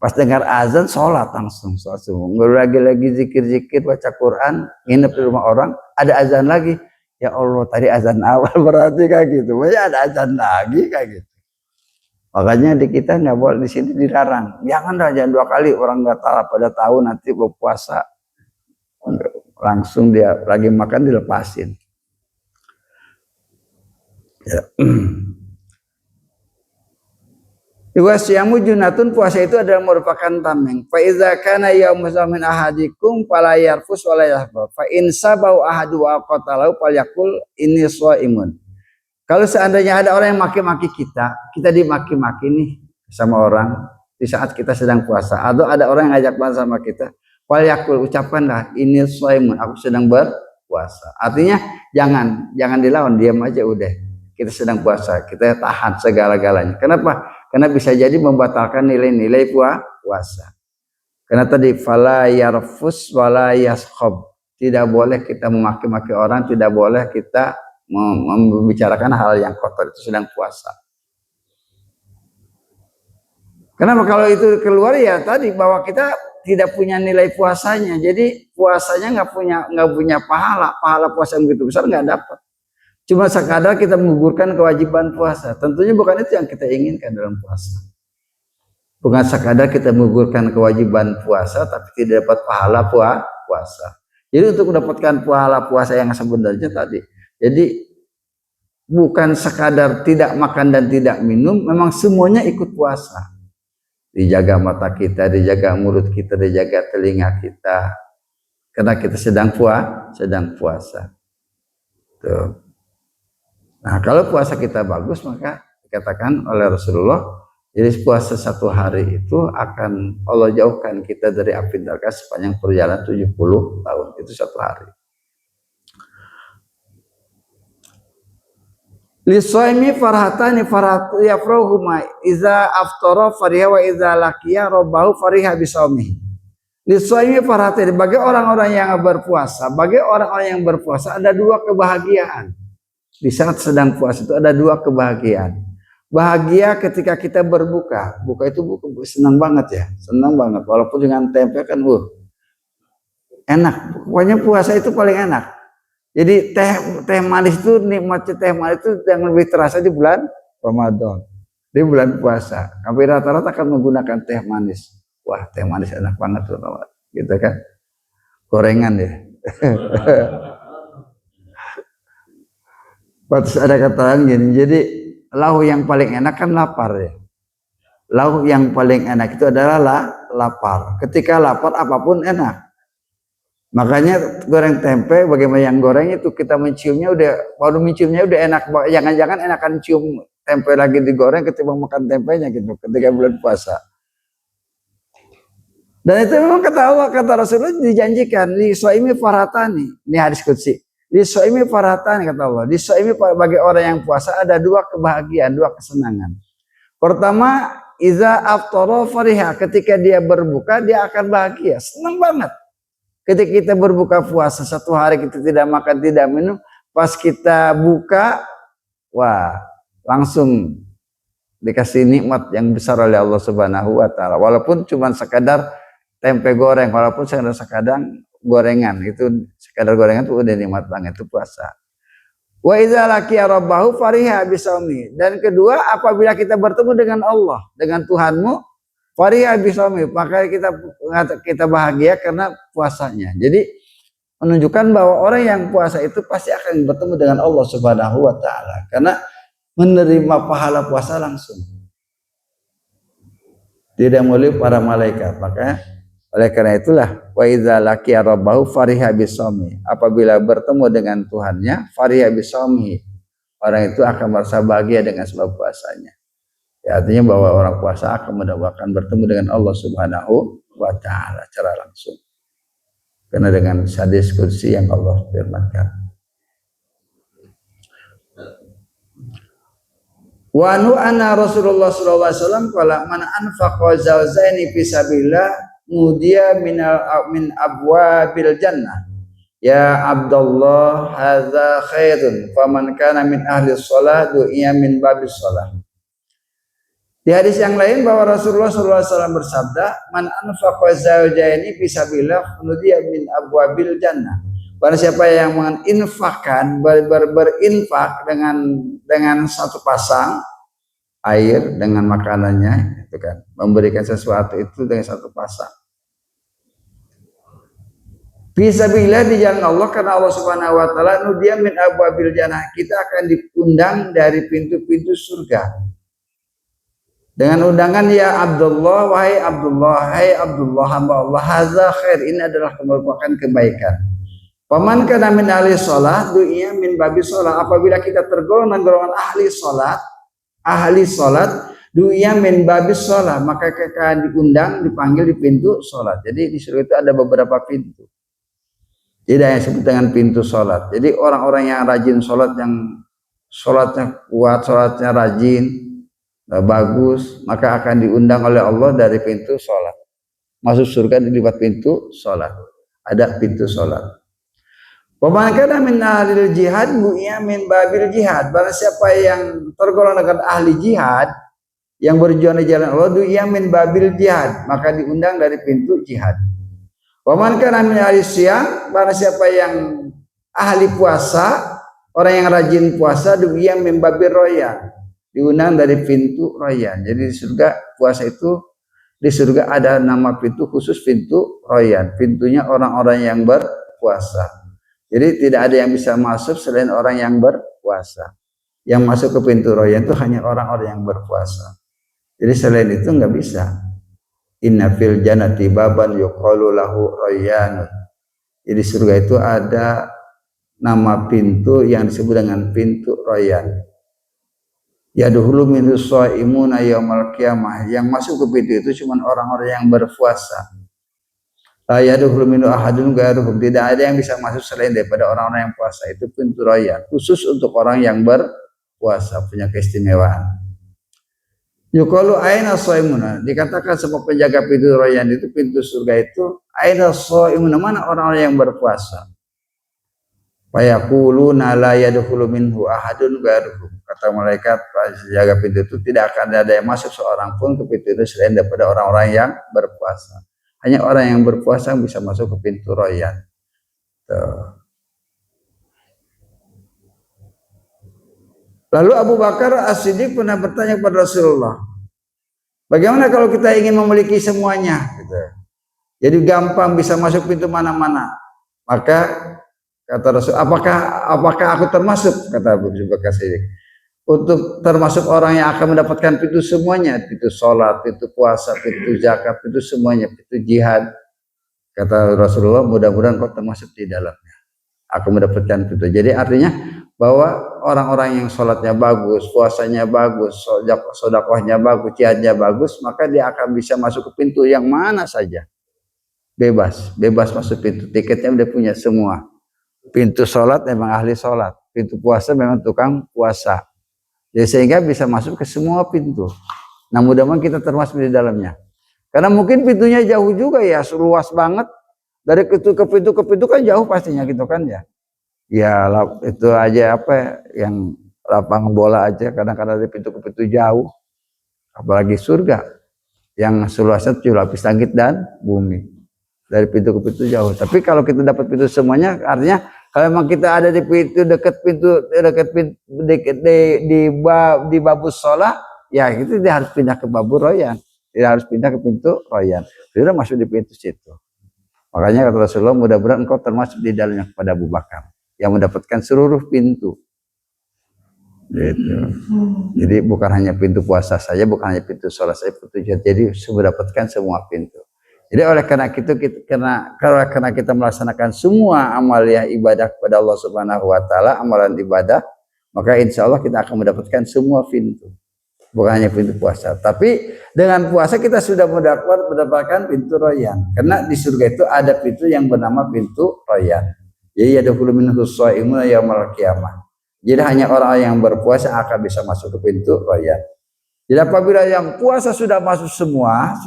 Pas dengar azan sholat langsung sholat subuh. Nggak lagi zikir baca Quran, nginep di rumah orang, ada azan lagi. Ya Allah, tadi azan awal berarti kayak gitu. Banyak ada azan lagi kayak gitu. Makanya di kita nggak boleh, di sini dilarang. Jangan jangan 2 kali, orang nggak tahu pada tahu nanti berpuasa langsung dia lagi makan dilepasin. Ya. Iwasyamu junatun, puasa itu adalah merupakan tameng. Fa iza kana yaumu min ahadikum fala yarfus wala yahbab. Fa in sabau ahadu wa qatalau falyakul inni shaimun. Kalau seandainya ada orang yang maki-maki kita dimaki-maki nih sama orang di saat kita sedang puasa, atau ada orang yang ngajak makan sama kita, falyakul, ucapkanlah inni shaimun, aku sedang berpuasa. Artinya jangan dilawan, diam aja udah. Kita sedang puasa, kita tahan segala-galanya. Kenapa? Karena bisa jadi membatalkan nilai-nilai puasa. Karena tadi fala yarfus wala yaskhab. Tidak boleh kita memaki-maki orang, tidak boleh kita membicarakan hal yang kotor, itu sedang puasa. Kenapa? Kalau itu keluar ya tadi bahwa kita tidak punya nilai puasanya. Jadi puasanya nggak punya pahala puasa yang begitu besar nggak dapat. Cuma sekadar kita menggugurkan kewajiban puasa. Tentunya bukan itu yang kita inginkan dalam puasa. Bukan sekadar kita menggugurkan kewajiban puasa, tapi tidak dapat pahala puasa. Jadi untuk mendapatkan pahala puasa yang sebenarnya tadi, jadi bukan sekadar tidak makan dan tidak minum, memang semuanya ikut puasa. Dijaga mata kita, dijaga mulut kita, dijaga telinga kita, karena kita sedang puasa. Tuh. Nah, kalau puasa kita bagus, maka dikatakan oleh Rasulullah, jadi puasa 1 hari itu akan Allah jauhkan kita dari api neraka sepanjang perjalanan 70 tahun. Itu 1 hari. Lisoimi farhatani farhatu yafrohuma iza aftara fariha wa iza laqiya rabbahu fariha bisaumihi. Lisoimi farhatani, bagi orang-orang yang berpuasa, ada 2 kebahagiaan. Di saat sedang puasa itu ada 2 kebahagiaan. Bahagia ketika kita berbuka. Buka itu senang banget ya. Senang banget. Walaupun dengan tempe kan enak. Pokoknya puasa itu paling enak. Jadi teh manis itu, nikmatnya teh manis itu yang lebih terasa di bulan Ramadan. Di bulan puasa. Kami rata-rata akan menggunakan teh manis. Wah, teh manis enak banget tuh, gitu kan. Gorengan ya. Terus ada kata gini, jadi lauk yang paling enak kan lapar ya. Lauk yang paling enak itu adalah lapar. Ketika lapar apapun enak. Makanya goreng tempe, bagaimana yang goreng itu kita menciumnya baru menciumnya udah enak. Jangan-jangan enakan cium tempe lagi digoreng ketimbang makan tempenya gitu ketika bulan puasa. Dan itu memang kata Rasulullah dijanjikan, li shaimi faratani. Ini hadis qudsi. Di shaimi faratan, kata Allah. Di shaimi, bagi orang yang puasa ada 2 kebahagiaan, 2 kesenangan. Pertama, iza aftara fariha, ketika dia berbuka dia akan bahagia, senang banget. Ketika kita berbuka puasa 1 hari kita tidak makan tidak minum, pas kita buka, wah, langsung dikasih nikmat yang besar oleh Allah Subhanahu wa taala. Walaupun cuma sekadar tempe goreng, walaupun sekadar gorengan, itu sekadar gorengan itu udah nikmat banget, itu puasa. Wa idza laqiya rabbahu fariha bisaumi. Dan kedua, apabila kita bertemu dengan Allah, dengan Tuhanmu, fariha bisaumi, maka kita bahagia karena puasanya. Jadi menunjukkan bahwa orang yang puasa itu pasti akan bertemu dengan Allah Subhanahu wa taala karena menerima pahala puasa langsung. Tidak melalui para malaikat. Maka oleh karena itulah wa idza laqiya rabbahu fariha bisaumi. Apabila bertemu dengan Tuhannya, fariha bisaumi. Orang itu akan merasa bahagia dengan sebab puasanya. Ya, artinya bahwa orang puasa akan mendapatkan bertemu dengan Allah Subhanahu wa taala secara langsung. Karena dengan hadis kursi yang Allah firmankan. Wa nu anna Rasulullah sallallahu alaihi wasallam qala man anfaqa zawzaini fi sabilillah mudiya min abwabil jannah. Ya Abdullah hadza khairun faman kana min ahli shalah du'iya min babis shalah. Di hadis yang lain bahwa Rasulullah SAW bersabda, man anfaqa zawjaini fi sabilillah nudiya min abwabil jannah. Barang siapa yang menginfakkan berinfak dengan satu pasang air dengan makanannya, itu kan, memberikan sesuatu itu dengan satu pasang. Fi sabilillah di jalan Allah, karena Allah Subhanahu wa taala nudiya min abwabil jannah, kita akan diundang dari pintu-pintu surga. Dengan undangan ya Abdullah, wahai Abdullah, hai Abdullah hamba Allah, hadza khair, ini adalah merupakan kebaikan. Paman kana min ahli shalah du'iya min babi shalah, apabila kita tergolongan golongan ahli salat du'iya min babi shalah, maka kita akan diundang, dipanggil di pintu salat. Jadi di surga itu ada beberapa pintu. Tidak yang disebut dengan pintu salat. Jadi orang-orang yang rajin salat, yang salatnya kuat, salatnya rajin, bagus, maka akan diundang oleh Allah dari pintu sholat. Masuk surga lewat pintu sholat. Ada pintu sholat. Pemangkana min ahlil jihad bu'iya min babil jihad. Barang siapa yang tergolong dengan ahli jihad, yang berjuang di jalan Allah, du'iya min babil jihad, maka diundang dari pintu jihad. Pemangkana min ahli siyam, barang siapa yang ahli puasa, orang yang rajin puasa, du'iya min babil royan, diundang dari pintu Rayyan. Jadi di surga puasa itu, di surga ada nama pintu khusus, pintu Rayyan. Pintunya orang-orang yang berpuasa. Jadi tidak ada yang bisa masuk selain orang yang berpuasa. Yang masuk ke pintu Rayyan itu hanya orang-orang yang berpuasa. Jadi selain itu nggak bisa. Inna fil jannati baban yuqalu lahu Rayyan. Jadi surga itu ada nama pintu yang disebut dengan pintu Rayyan. Yadkhulu minhu shaimuna yaumal qiyamah, yang masuk ke pintu itu cuma orang-orang yang berpuasa. La yadkhulu minhu ahadun ghairuhum, tidak ada yang bisa masuk selain daripada orang-orang yang puasa. Itu pintu Rayyan, khusus untuk orang yang berpuasa, punya keistimewaan. Yuqalu aina shaimuna, dikatakan sama penjaga pintu Rayyan itu, pintu surga itu, aina shaimuna, mana orang-orang yang berpuasa. Fayaquluna la yadkhulu minhu ahadun ghairuhum. Kata malaikat penjaga pintu itu, tidak akan ada yang masuk seorang pun ke pintu itu selain daripada orang-orang yang berpuasa. Hanya orang yang berpuasa yang bisa masuk ke pintu Rayyan. Lalu Abu Bakar As-Siddiq pernah bertanya kepada Rasulullah, bagaimana kalau kita ingin memiliki semuanya? Gitu. Jadi gampang bisa masuk pintu mana-mana. Maka kata Rasul, apakah aku termasuk? Kata Abu Bakar As-Siddiq, untuk termasuk orang yang akan mendapatkan pintu semuanya, pintu sholat, pintu puasa, pintu zakat, pintu semuanya, pintu jihad. Kata Rasulullah, mudah-mudahan kau termasuk di dalamnya, aku mendapatkan pintu. Jadi artinya bahwa orang-orang yang sholatnya bagus, puasanya bagus, sodakohnya bagus, jihadnya bagus, maka dia akan bisa masuk ke pintu yang mana saja, bebas masuk pintu. Tiketnya udah punya semua. Pintu sholat memang ahli sholat, pintu puasa memang tukang puasa. Jadi sehingga bisa masuk ke semua pintu. Nah, mudah-mudahan kita termasuk di dalamnya. Karena mungkin pintunya jauh juga ya, luas banget. Dari pintu ke pintu kan jauh pastinya gitu kan ya. Ya itu aja apa yang lapangan bola aja kadang-kadang dari pintu ke pintu jauh. Apalagi surga yang seluasnya 7 lapis langit dan bumi. Dari pintu ke pintu jauh. Tapi kalau kita dapat pintu semuanya, artinya kalau memang kita ada di pintu dekat di babus sholat, ya itu dia harus pindah ke babur Rayyan. Dia harus pindah ke pintu Rayyan. Sudah masuk di pintu situ. Makanya kata Rasulullah, mudah-mudahan engkau termasuk di dalamnya kepada Abu Bakar yang mendapatkan seluruh pintu. Gitu. Jadi bukan hanya pintu puasa saja, bukan hanya pintu sholat saja, pintu jihad. Jadi mendapatkan semua pintu. Jadi oleh karena itu karena kita melaksanakan semua amalia ibadah kepada Allah Subhanahu wa taala, amalan ibadah, maka insya Allah kita akan mendapatkan semua pintu. bukan hanya pintu puasa. Tapi dengan puasa kita sudah mendapatkan pintu royan. Karena di surga itu ada pintu yang bernama pintu royan. Jadi ada minhu shaimuna yaumil qiyamah. Jadi hanya orang yang berpuasa akan bisa masuk ke pintu royan. Jadi apabila yang puasa sudah masuk semua,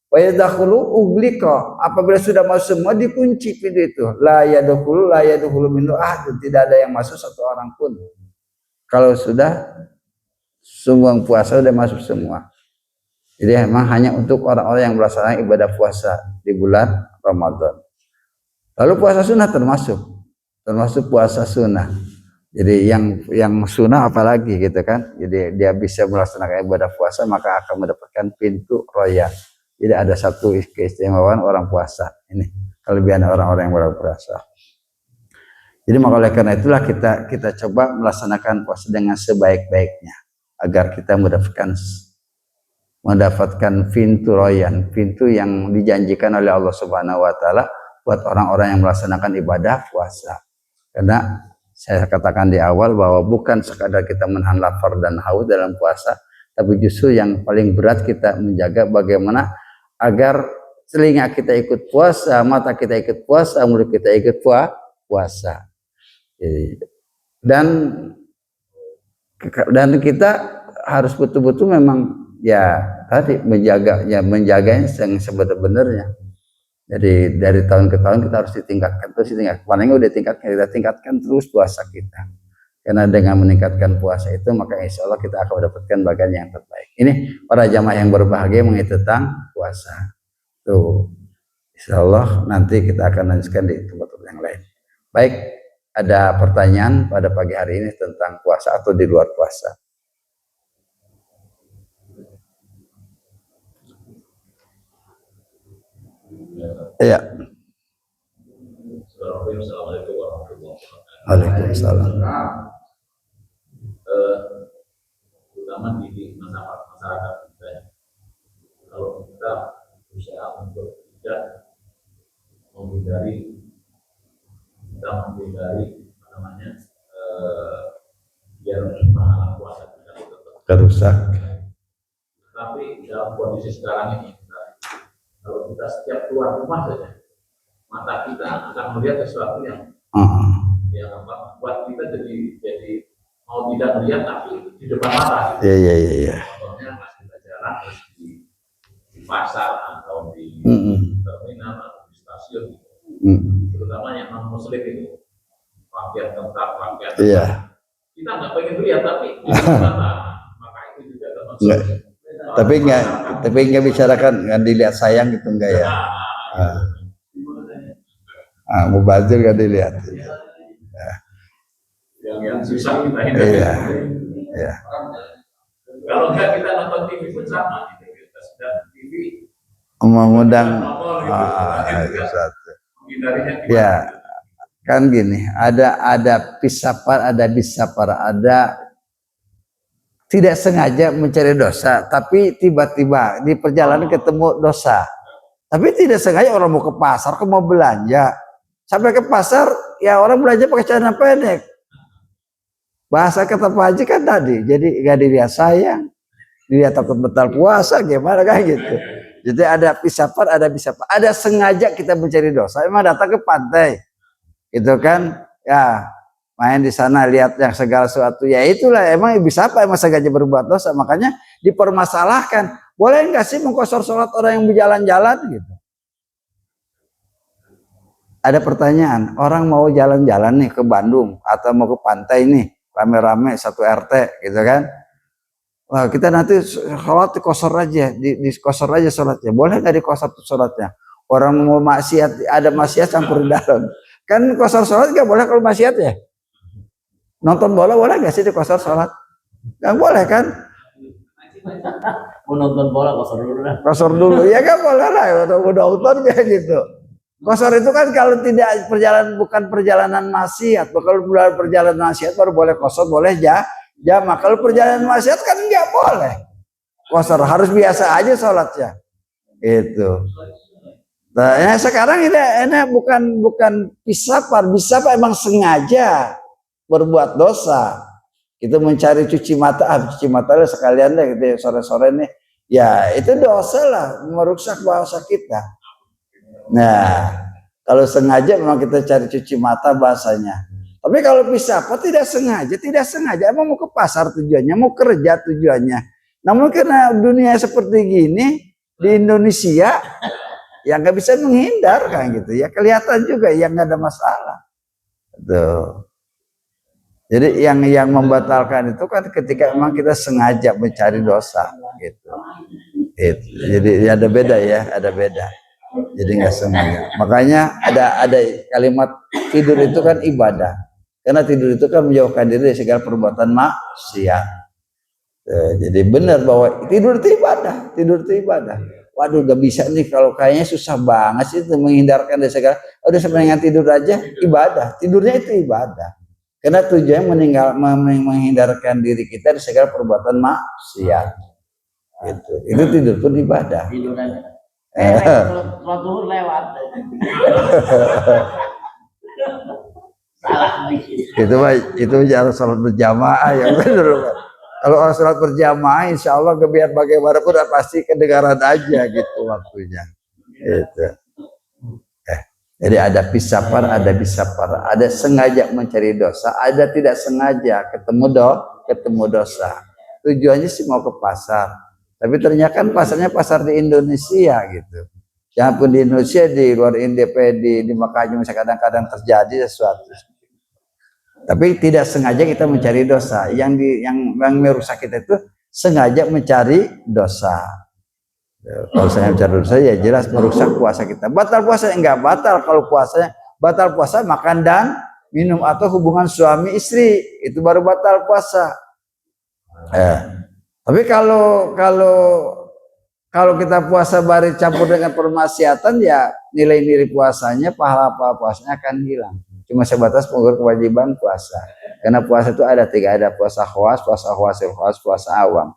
wa yadkhulu ughliqa. Apabila sudah masuk semua dikunci pintu itu. La yadkhulu minhu ahad, tidak ada yang masuk satu orang pun. Kalau sudah semua puasa sudah masuk semua. Jadi memang hanya untuk orang-orang yang melaksanakan ibadah puasa di bulan Ramadan. Lalu puasa sunnah termasuk puasa sunnah. Jadi yang sunnah apalagi gitu kan. Jadi dia bisa melaksanakan ibadah puasa maka akan mendapatkan pintu royan. Jadi ada satu keistimewaan orang puasa. Ini kelebihan orang-orang yang berpuasa. Jadi maka oleh karena itulah kita coba melaksanakan puasa dengan sebaik-baiknya agar kita mendapatkan pintu royan, pintu yang dijanjikan oleh Allah Subhanahu wa taala buat orang-orang yang melaksanakan ibadah puasa. Karena saya katakan di awal bahwa bukan sekadar kita menahan lapar dan haus dalam puasa, tapi justru yang paling berat kita menjaga bagaimana agar telinga kita ikut puasa, mata kita ikut puasa, mulut kita ikut puasa. Dan kita harus betul-betul memang ya tadi menjaganya yang sebenar-benarnya. Jadi dari tahun ke tahun kita harus ditingkatkan terus, paling udah kita tingkatkan terus puasa kita. Karena dengan meningkatkan puasa itu maka insya Allah kita akan mendapatkan bagian yang terbaik. Ini para jamaah yang berbahagia mengenai tentang puasa. Tuh, insya Allah nanti kita akan lanjutkan di tempat-tempat yang lain. Baik, ada pertanyaan pada pagi hari ini tentang puasa atau di luar puasa? Iya. Assalamualaikum warahmatullahi wabarakatuh. Waalaikumsalam. Terutama di masyarakat kita, kalau kita berusaha untuk tidak menghindari apa namanya biar pahala puasa kita tetap Kerusak. tapi dalam kondisi sekarang ini kalau kita setiap keluar rumah saja mata kita akan melihat sesuatu yang buat kita jadi mau tidak melihat tapi di depan mata. Iya. Contohnya pas kita jalan terus di pasar atau di terminal atau di stasiun, terutama yang non muslim itu pakaian ketat, pakaian kita nggak pengen lihat tapi di depan mata, maka itu juga termasuk. Tapi nggak bicarakan nggak dilihat sayang gitu enggak ya? Mubazir nggak dilihat. Yang susah kita hindari. Iya. Kalau enggak kita nonton TV pun sama, kita sedang TV. Mengundang. Ya, kan gini, ada pisapar, ada bisapar, ada tidak sengaja mencari dosa, tapi tiba-tiba di perjalanan ketemu dosa. Tapi tidak sengaja orang mau ke pasar, mau belanja. Sampai ke pasar, ya orang belanja pakai celana pendek. Bahasa kata Pak Haji kan tadi, jadi gak dilihat sayang, dilihat takut batal puasa, gimana kan gitu. Jadi ada pisapar, ada bisapar. Ada sengaja kita mencari dosa, emang datang ke pantai, gitu kan? Ya. Main di sana lihat yang segala sesuatu, ya itulah emang bisa apa emang sengaja berbuat dosa, makanya dipermasalahkan. Boleh nggak sih mengkosor sholat orang yang berjalan-jalan gitu? Ada pertanyaan, orang mau jalan-jalan nih ke Bandung atau mau ke pantai nih, rame-rame satu RT gitu kan? Wah, kita nanti sholat dikosor aja, dikosor aja sholatnya. Boleh nggak dikosor sholatnya? Orang mau maksiat, ada maksiat campur dalam. Kan kosor sholat nggak boleh kalau maksiat ya? Nonton bola boleh nggak sih dikosor sholat? Nggak boleh kan? Mau nonton bola kosor dulu lah. Kosor dulu, ya kan boleh lah. Udah nonton kayak gitu. Kosor itu kan kalau tidak bukan perjalanan maksiat. Kalau perjalanan maksiat baru boleh kosor, boleh jamak. Kalau perjalanan maksiat kan nggak boleh kosor, harus biasa aja sholatnya. Itu. Nah, sekarang ini bukan bisa emang sengaja berbuat dosa. Kita mencari cuci mata, cuci mata lah sekalian deh gitu ya, sore-sore nih. Ya itu dosa lah, merusak bahasa kita. Nah, kalau sengaja memang kita cari cuci mata bahasanya. Tapi kalau bisa apa tidak sengaja. Emang mau ke pasar tujuannya, mau kerja tujuannya. Namun karena dunia seperti gini di Indonesia, ya nggak bisa menghindar kan gitu ya. Kelihatan juga yang nggak ada masalah. Tuh. Jadi yang membatalkan itu kan ketika memang kita sengaja mencari dosa gitu. Jadi ada beda ya, ada beda. Jadi nggak sengaja. Makanya ada kalimat tidur itu kan ibadah. Karena tidur itu kan menjauhkan diri dari segala perbuatan maksiat. Jadi benar bahwa tidur itu ibadah. Waduh, gak bisa nih kalau kayaknya susah banget sih menghindarkan dari segala. Udah sebenarnya tidur aja ibadah. Tidurnya itu ibadah. Karena tujuannya menghindarkan diri kita dari segala perbuatan maksiat. Gitu. Itu tidur pun ibadah. Tidur lewat. Salah itu harus sholat berjamaah ya benar. Kalau orang sholat berjamaah, insya Allah biar bagaimanapun pasti kedengaran aja gitu waktunya. Gitu. Jadi ada pisapar, ada sengaja mencari dosa, ada tidak sengaja ketemu dosa. Tujuannya sih mau ke pasar, tapi ternyata kan pasarnya pasar di Indonesia gitu. Jangan pun di Indonesia, di luar Indonesia, di Makkah juga kadang-kadang terjadi sesuatu. Tapi tidak sengaja kita mencari dosa. Yang merusak kita itu sengaja mencari dosa. Kalau saya mencari dosa ya jelas merusak puasa kita. Batal puasa enggak batal kalau puasanya. Batal puasa makan dan minum atau hubungan suami istri itu baru batal puasa. Tapi kalau kita puasa bari campur dengan permaksiatan ya nilai-nilai puasanya, pahala puasanya akan hilang. Cuma sebatas mengukur kewajiban puasa. Karena puasa itu ada tiga, ada puasa khawas, puasa khawasil khawas, puasa awam.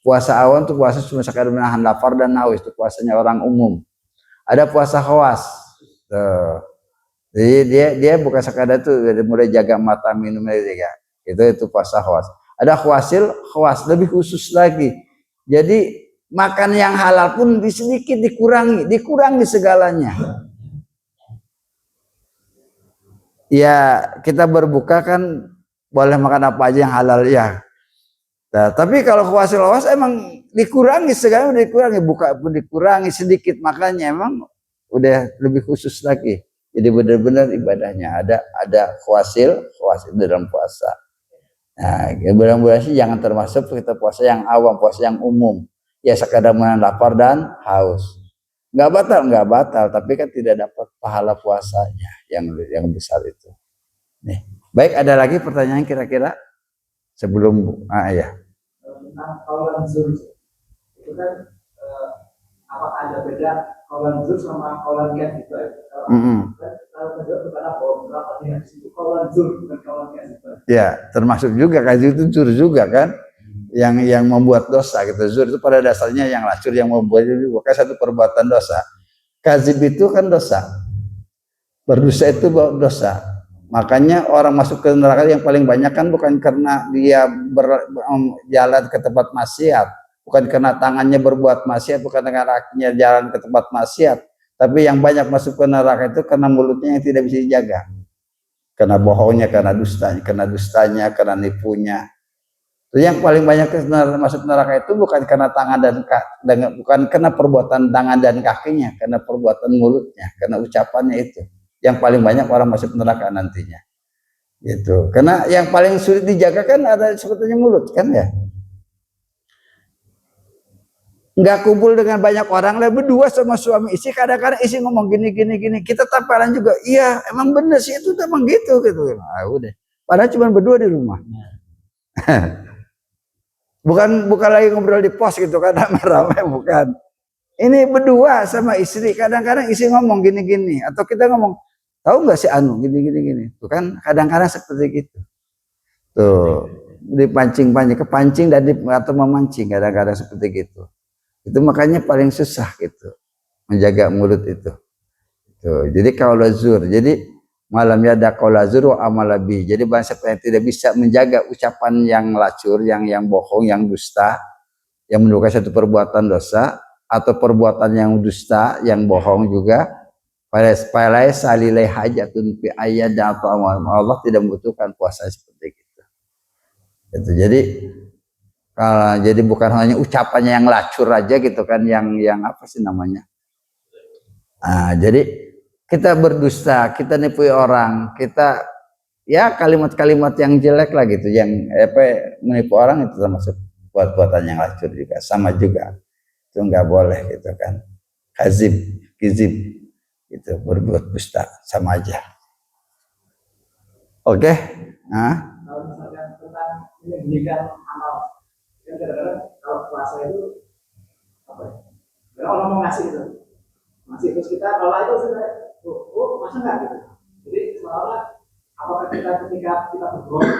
Puasa awam itu puasa cuma sekadar menahan lapar dan haus, itu puasanya orang umum. Ada puasa khawas. Jadi dia bukan sekadar itu mulai jaga mata minumnya juga. Itu puasa khawas. Ada khawasil khawas lebih khusus lagi. Jadi makan yang halal pun sedikit dikurangi segalanya. Ya kita berbuka kan boleh makan apa aja yang halal ya. Nah, tapi kalau khawasil khawas emang dikurangi segalanya, buka pun dikurangi sedikit, makanya emang udah lebih khusus lagi. Jadi benar-benar ibadahnya ada khawasil dalam puasa. Nah, mudah-mudahan sih jangan termasuk kita puasa yang awam, puasa yang umum. Ya sekadar menahan lapar dan haus. Nggak batal, tapi kan tidak dapat pahala puasanya yang besar itu. Nih, baik, ada lagi pertanyaan kira-kira sebelum ya. Tentang kaulan zur itu kan apakah ada beda kaulan zur sama kaulan kias itu? Kalau menjawab kepada beberapa yang di situ kaulan zur bukan kaulan kias itu. Ya, termasuk juga kaji itu zur juga kan, yang membuat dosa gitu. Zur itu pada dasarnya yang lacur yang membuat itu bukan satu perbuatan dosa. Kazib itu kan dosa. Berdosa itu dosa. Makanya orang masuk ke neraka yang paling banyak kan bukan karena dia berjalan ke tempat maksiat, bukan karena tangannya berbuat maksiat, bukan karena kakinya jalan ke tempat maksiat, tapi yang banyak masuk ke neraka itu karena mulutnya yang tidak bisa dijaga, karena bohongnya, karena dustanya, karena nipunya. Yang paling banyak masuk neraka itu bukan karena tangan bukan karena perbuatan tangan dan kakinya, karena perbuatan mulutnya, karena ucapannya itu. Yang paling banyak orang masuk neraka nantinya. Gitu. Karena yang paling sulit dijaga kan ada sebetulnya mulut kan ya. Nggak kumpul dengan banyak orang lah, berdua sama suami istri, kadang-kadang istri ngomong gini. Kita tamparan juga, iya emang bener sih itu emang gitu. Nah, udah. Padahal cuma berdua di rumah. bukan lagi ngobrol di pos gitu kan, ramai bukan. Ini berdua sama istri, kadang-kadang istri ngomong gini, atau kita ngomong, tahu nggak sih anu gini. Tuh kan kadang-kadang seperti gitu. Tuh kepancing dan atau memancing kadang-kadang seperti gitu. Itu makanya paling susah gitu menjaga mulut itu. Tuh, jadi kalau zur, jadi malam yada qaula zur wa amala bi. Jadi barang siapa yang tidak bisa menjaga ucapan yang lacur, yang bohong, yang dusta, yang menimbulkan satu perbuatan dosa atau perbuatan yang dusta, yang bohong juga, pada salilai hajatun fi ayat atau Allah tidak membutuhkan puasa seperti itu. Itu jadi bukan hanya ucapannya yang lacur aja gitu kan, yang apa sih namanya? Nah, jadi kita berdusta, kita nipu orang, kita ya kalimat-kalimat yang jelek lah gitu, yang menipu orang itu termasuk buat-buatan yang lacur juga, sama juga. Itu nggak boleh gitu kan. Kizib itu berbuat dusta, sama aja. Oke. Nah. Kalau misalkan tentang menyembunyikan amal, kan kadang-kadang kalau puasa itu apa ya? Karena orang mau ngasih itu, terus kita nolak itu sudah, masa nggak gitu? Jadi seolah-olah apakah ketika kita berbohong,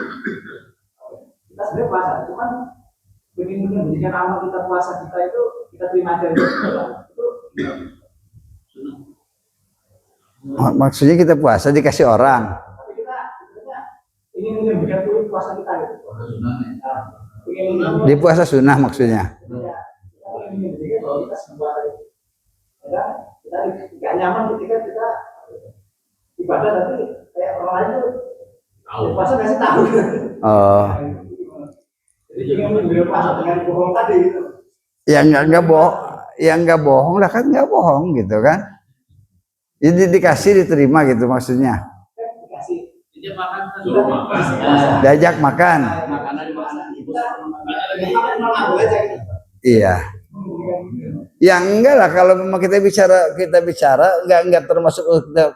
kita sebenarnya puasa, cuman ingin menyembunyikan amal kita puasa kita itu kita terima aja itu. Maksudnya kita puasa dikasih orang. Tapi kita sebenarnya ingin menyembunyikan puasa kita gitu. Di puasa sunnah maksudnya. Ya, kita ingin menyembunyikan bahwa kita sembuh itu. Kita tidak nyaman ketika kita ibadah tapi kayak orang lain tuh puasa kasih tahu. Oh. Jadi ingin menyembunyikan puasa dengan bohong tadi gitu. Yang nggak bohong lah kan, nggak bohong gitu kan. Jadi dikasih diterima gitu maksudnya. Dikasih. Diajak makan. Iya. Ya enggak lah, kalau memang kita bicara enggak termasuk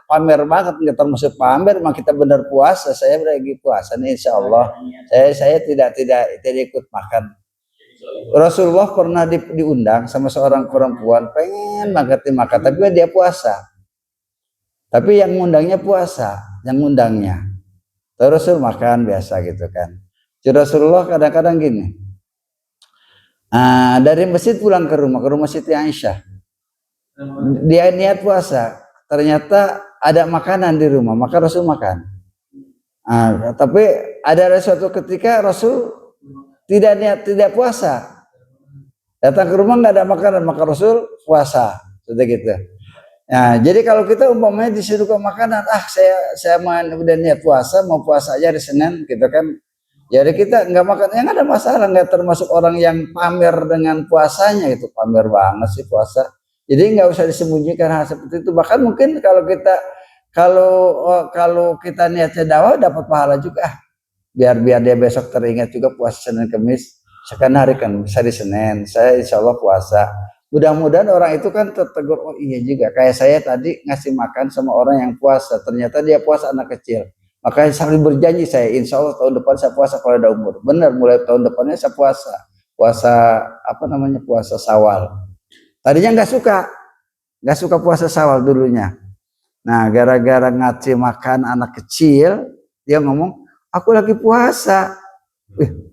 pamer banget, enggak termasuk pamer, memang kita benar puasa. Saya lagi puasa nih insyaallah. Saya tidak ikut makan. Rasulullah pernah diundang sama seorang perempuan, pengen banget makan, tapi dia puasa. Tapi yang ngundangnya puasa, yang ngundangnya. Terus Rasul makan biasa gitu kan. Jadi Rasulullah kadang-kadang gini. Dari masjid pulang ke rumah Siti Aisyah. Dia niat puasa, ternyata ada makanan di rumah, maka Rasul makan. Tapi ada suatu ketika Rasul tidak puasa. Datang ke rumah nggak ada makanan, maka Rasul puasa. Seperti gitu. Nah, jadi kalau kita umpamanya disuruhkan makanan, saya udah niat puasa, mau puasa aja hari Senin gitu kan. Jadi kita nggak makan, yang ada masalah, nggak termasuk orang yang pamer dengan puasanya, itu pamer banget sih puasa. Jadi nggak usah disembunyikan hal seperti itu. Bahkan mungkin kalau kita niatnya dakwah dapat pahala juga. Biar dia besok teringat juga puasa Senin Kamis. Sekarang hari kan hari Senin, saya insya Allah puasa. Mudah-mudahan orang itu kan tertegur, oh iya juga, kayak saya tadi ngasih makan sama orang yang puasa, ternyata dia puasa anak kecil. Makanya sambil berjanji saya, insya Allah tahun depan saya puasa kalau ada umur. Benar, mulai tahun depannya saya puasa Syawal. Tadinya nggak suka puasa Syawal dulunya. Nah, gara-gara ngasih makan anak kecil, dia ngomong, aku lagi puasa.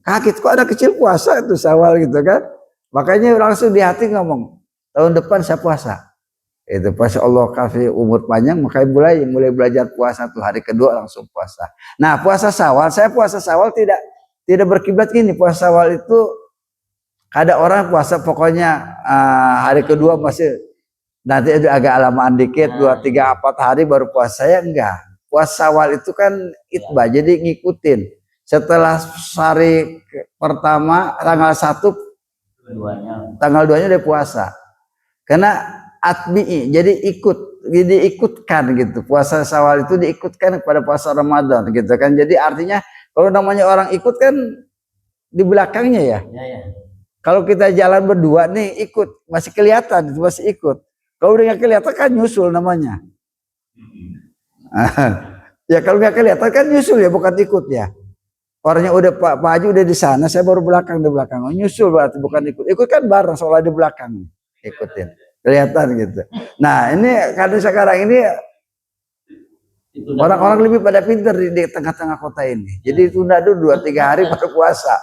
Kaget, kok anak kecil puasa itu Syawal gitu kan? Makanya langsung di hati ngomong, tahun depan saya puasa. Itu pas Allah kasih umur panjang, makanya mulai belajar puasa tuh, hari kedua langsung puasa. Nah, puasa Syawal, saya puasa Syawal tidak berkiblat gini. Puasa Syawal itu ada orang puasa pokoknya hari kedua masih nanti agak lamaan dikit, 2, 3, 4 hari baru puasa. Saya enggak. Puasa Syawal itu kan itbah, jadi ngikutin. Setelah hari pertama tanggal 1 tanggal 2-nya udah puasa. Karena atbi'i, jadi diikutkan gitu. Puasa Syawal itu diikutkan kepada puasa Ramadan gitu kan. Jadi artinya kalau namanya orang ikut kan di belakangnya ya. Kalau kita jalan berdua nih ikut, masih kelihatan itu masih ikut. Kalau udah nggak kelihatan kan nyusul namanya. Ya kalau nggak kelihatan kan nyusul ya, bukan ikut ya. Orangnya udah Pak Haji udah di sana, saya baru di belakang. Oh, nyusul berarti bukan ikut. Ikut kan bareng soalnya di belakang. Ikutin. Kelihatan gitu. Nah, ini karena sekarang ini orang-orang lebih pada pintar di tengah-tengah kota ini. Jadi tunda dulu 2-3 hari baru puasa.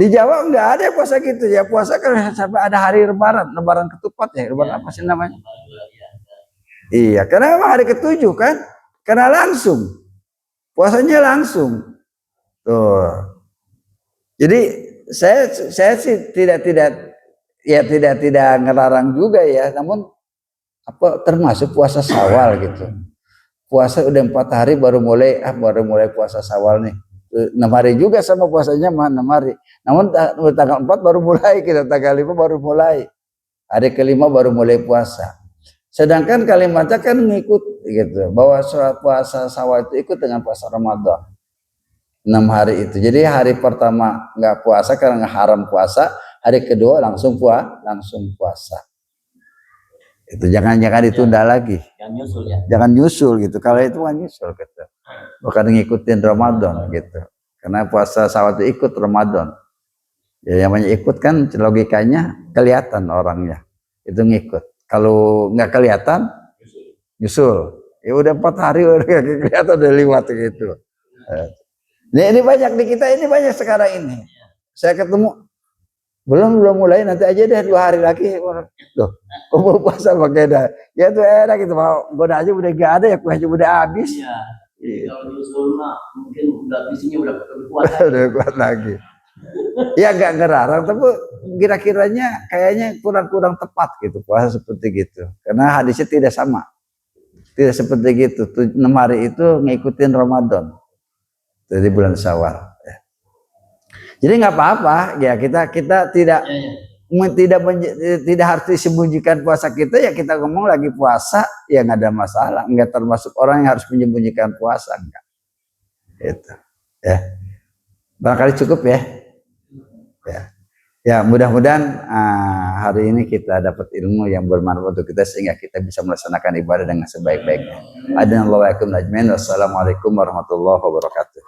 Di Jawa enggak ada puasa gitu ya. Puasa kan sampai ada hari lebaran ketupat ya. Lebaran apa sih namanya? Iya, karena memang hari ke-7 kan. Karena langsung. Puasanya langsung. Tuh. Jadi saya sih tidak ngelarang juga ya, namun termasuk puasa Syawal gitu. Puasa udah 4 hari baru mulai puasa Syawal nih. 6 hari juga sama puasanya 6 hari. Namun tanggal 4 baru mulai kita, tanggal 5 baru mulai. Hari kelima baru mulai puasa. Sedangkan kalimatnya kan ngikut gitu, bahwa puasa Syawal itu ikut dengan puasa Ramadan. 6 hari itu. Jadi hari pertama nggak puasa karena haram puasa, hari kedua langsung puasa. Itu jangan ditunda lagi. Jangan nyusul gitu. Kalau itu kan nyusul gitu. Bukan ngikutin Ramadan gitu. Karena puasa Syawal itu ikut Ramadan. Ya yang banyak ikut kan logikanya kelihatan orangnya. Itu ngikut. Kalau nggak kelihatan nyusul. Ya udah 4 hari udah kelihatan udah lewat gitu. Ini banyak di kita, ini banyak sekarang ini. Saya ketemu belum mulai, nanti aja deh 2 hari lagi. Loh, kumpul puasa pakai dah. Ya tuh enak gitu, mau goda aja udah gak ada ya, kuahnya udah habis. Iya. Kalau nyusul mah mungkin udah visinya udah kuat. Udah kuat lagi. Ya gak ngerarang, tapi kira-kiranya kayaknya kurang tepat gitu puasa seperti gitu. Karena hadisnya tidak sama. Tidak seperti gitu. 6 hari itu ngikutin Ramadan. Dari bulan Syawal. Jadi nggak apa-apa ya, kita tidak harus disembunyikan puasa kita ya, kita ngomong lagi puasa ya nggak ada masalah, nggak termasuk orang yang harus menyembunyikan puasa, enggak. Itu ya. Barangkali cukup ya. Ya mudah-mudahan hari ini kita dapat ilmu yang bermanfaat untuk kita sehingga kita bisa melaksanakan ibadah dengan sebaik-baiknya. Wassalamualaikum warahmatullahi wabarakatuh.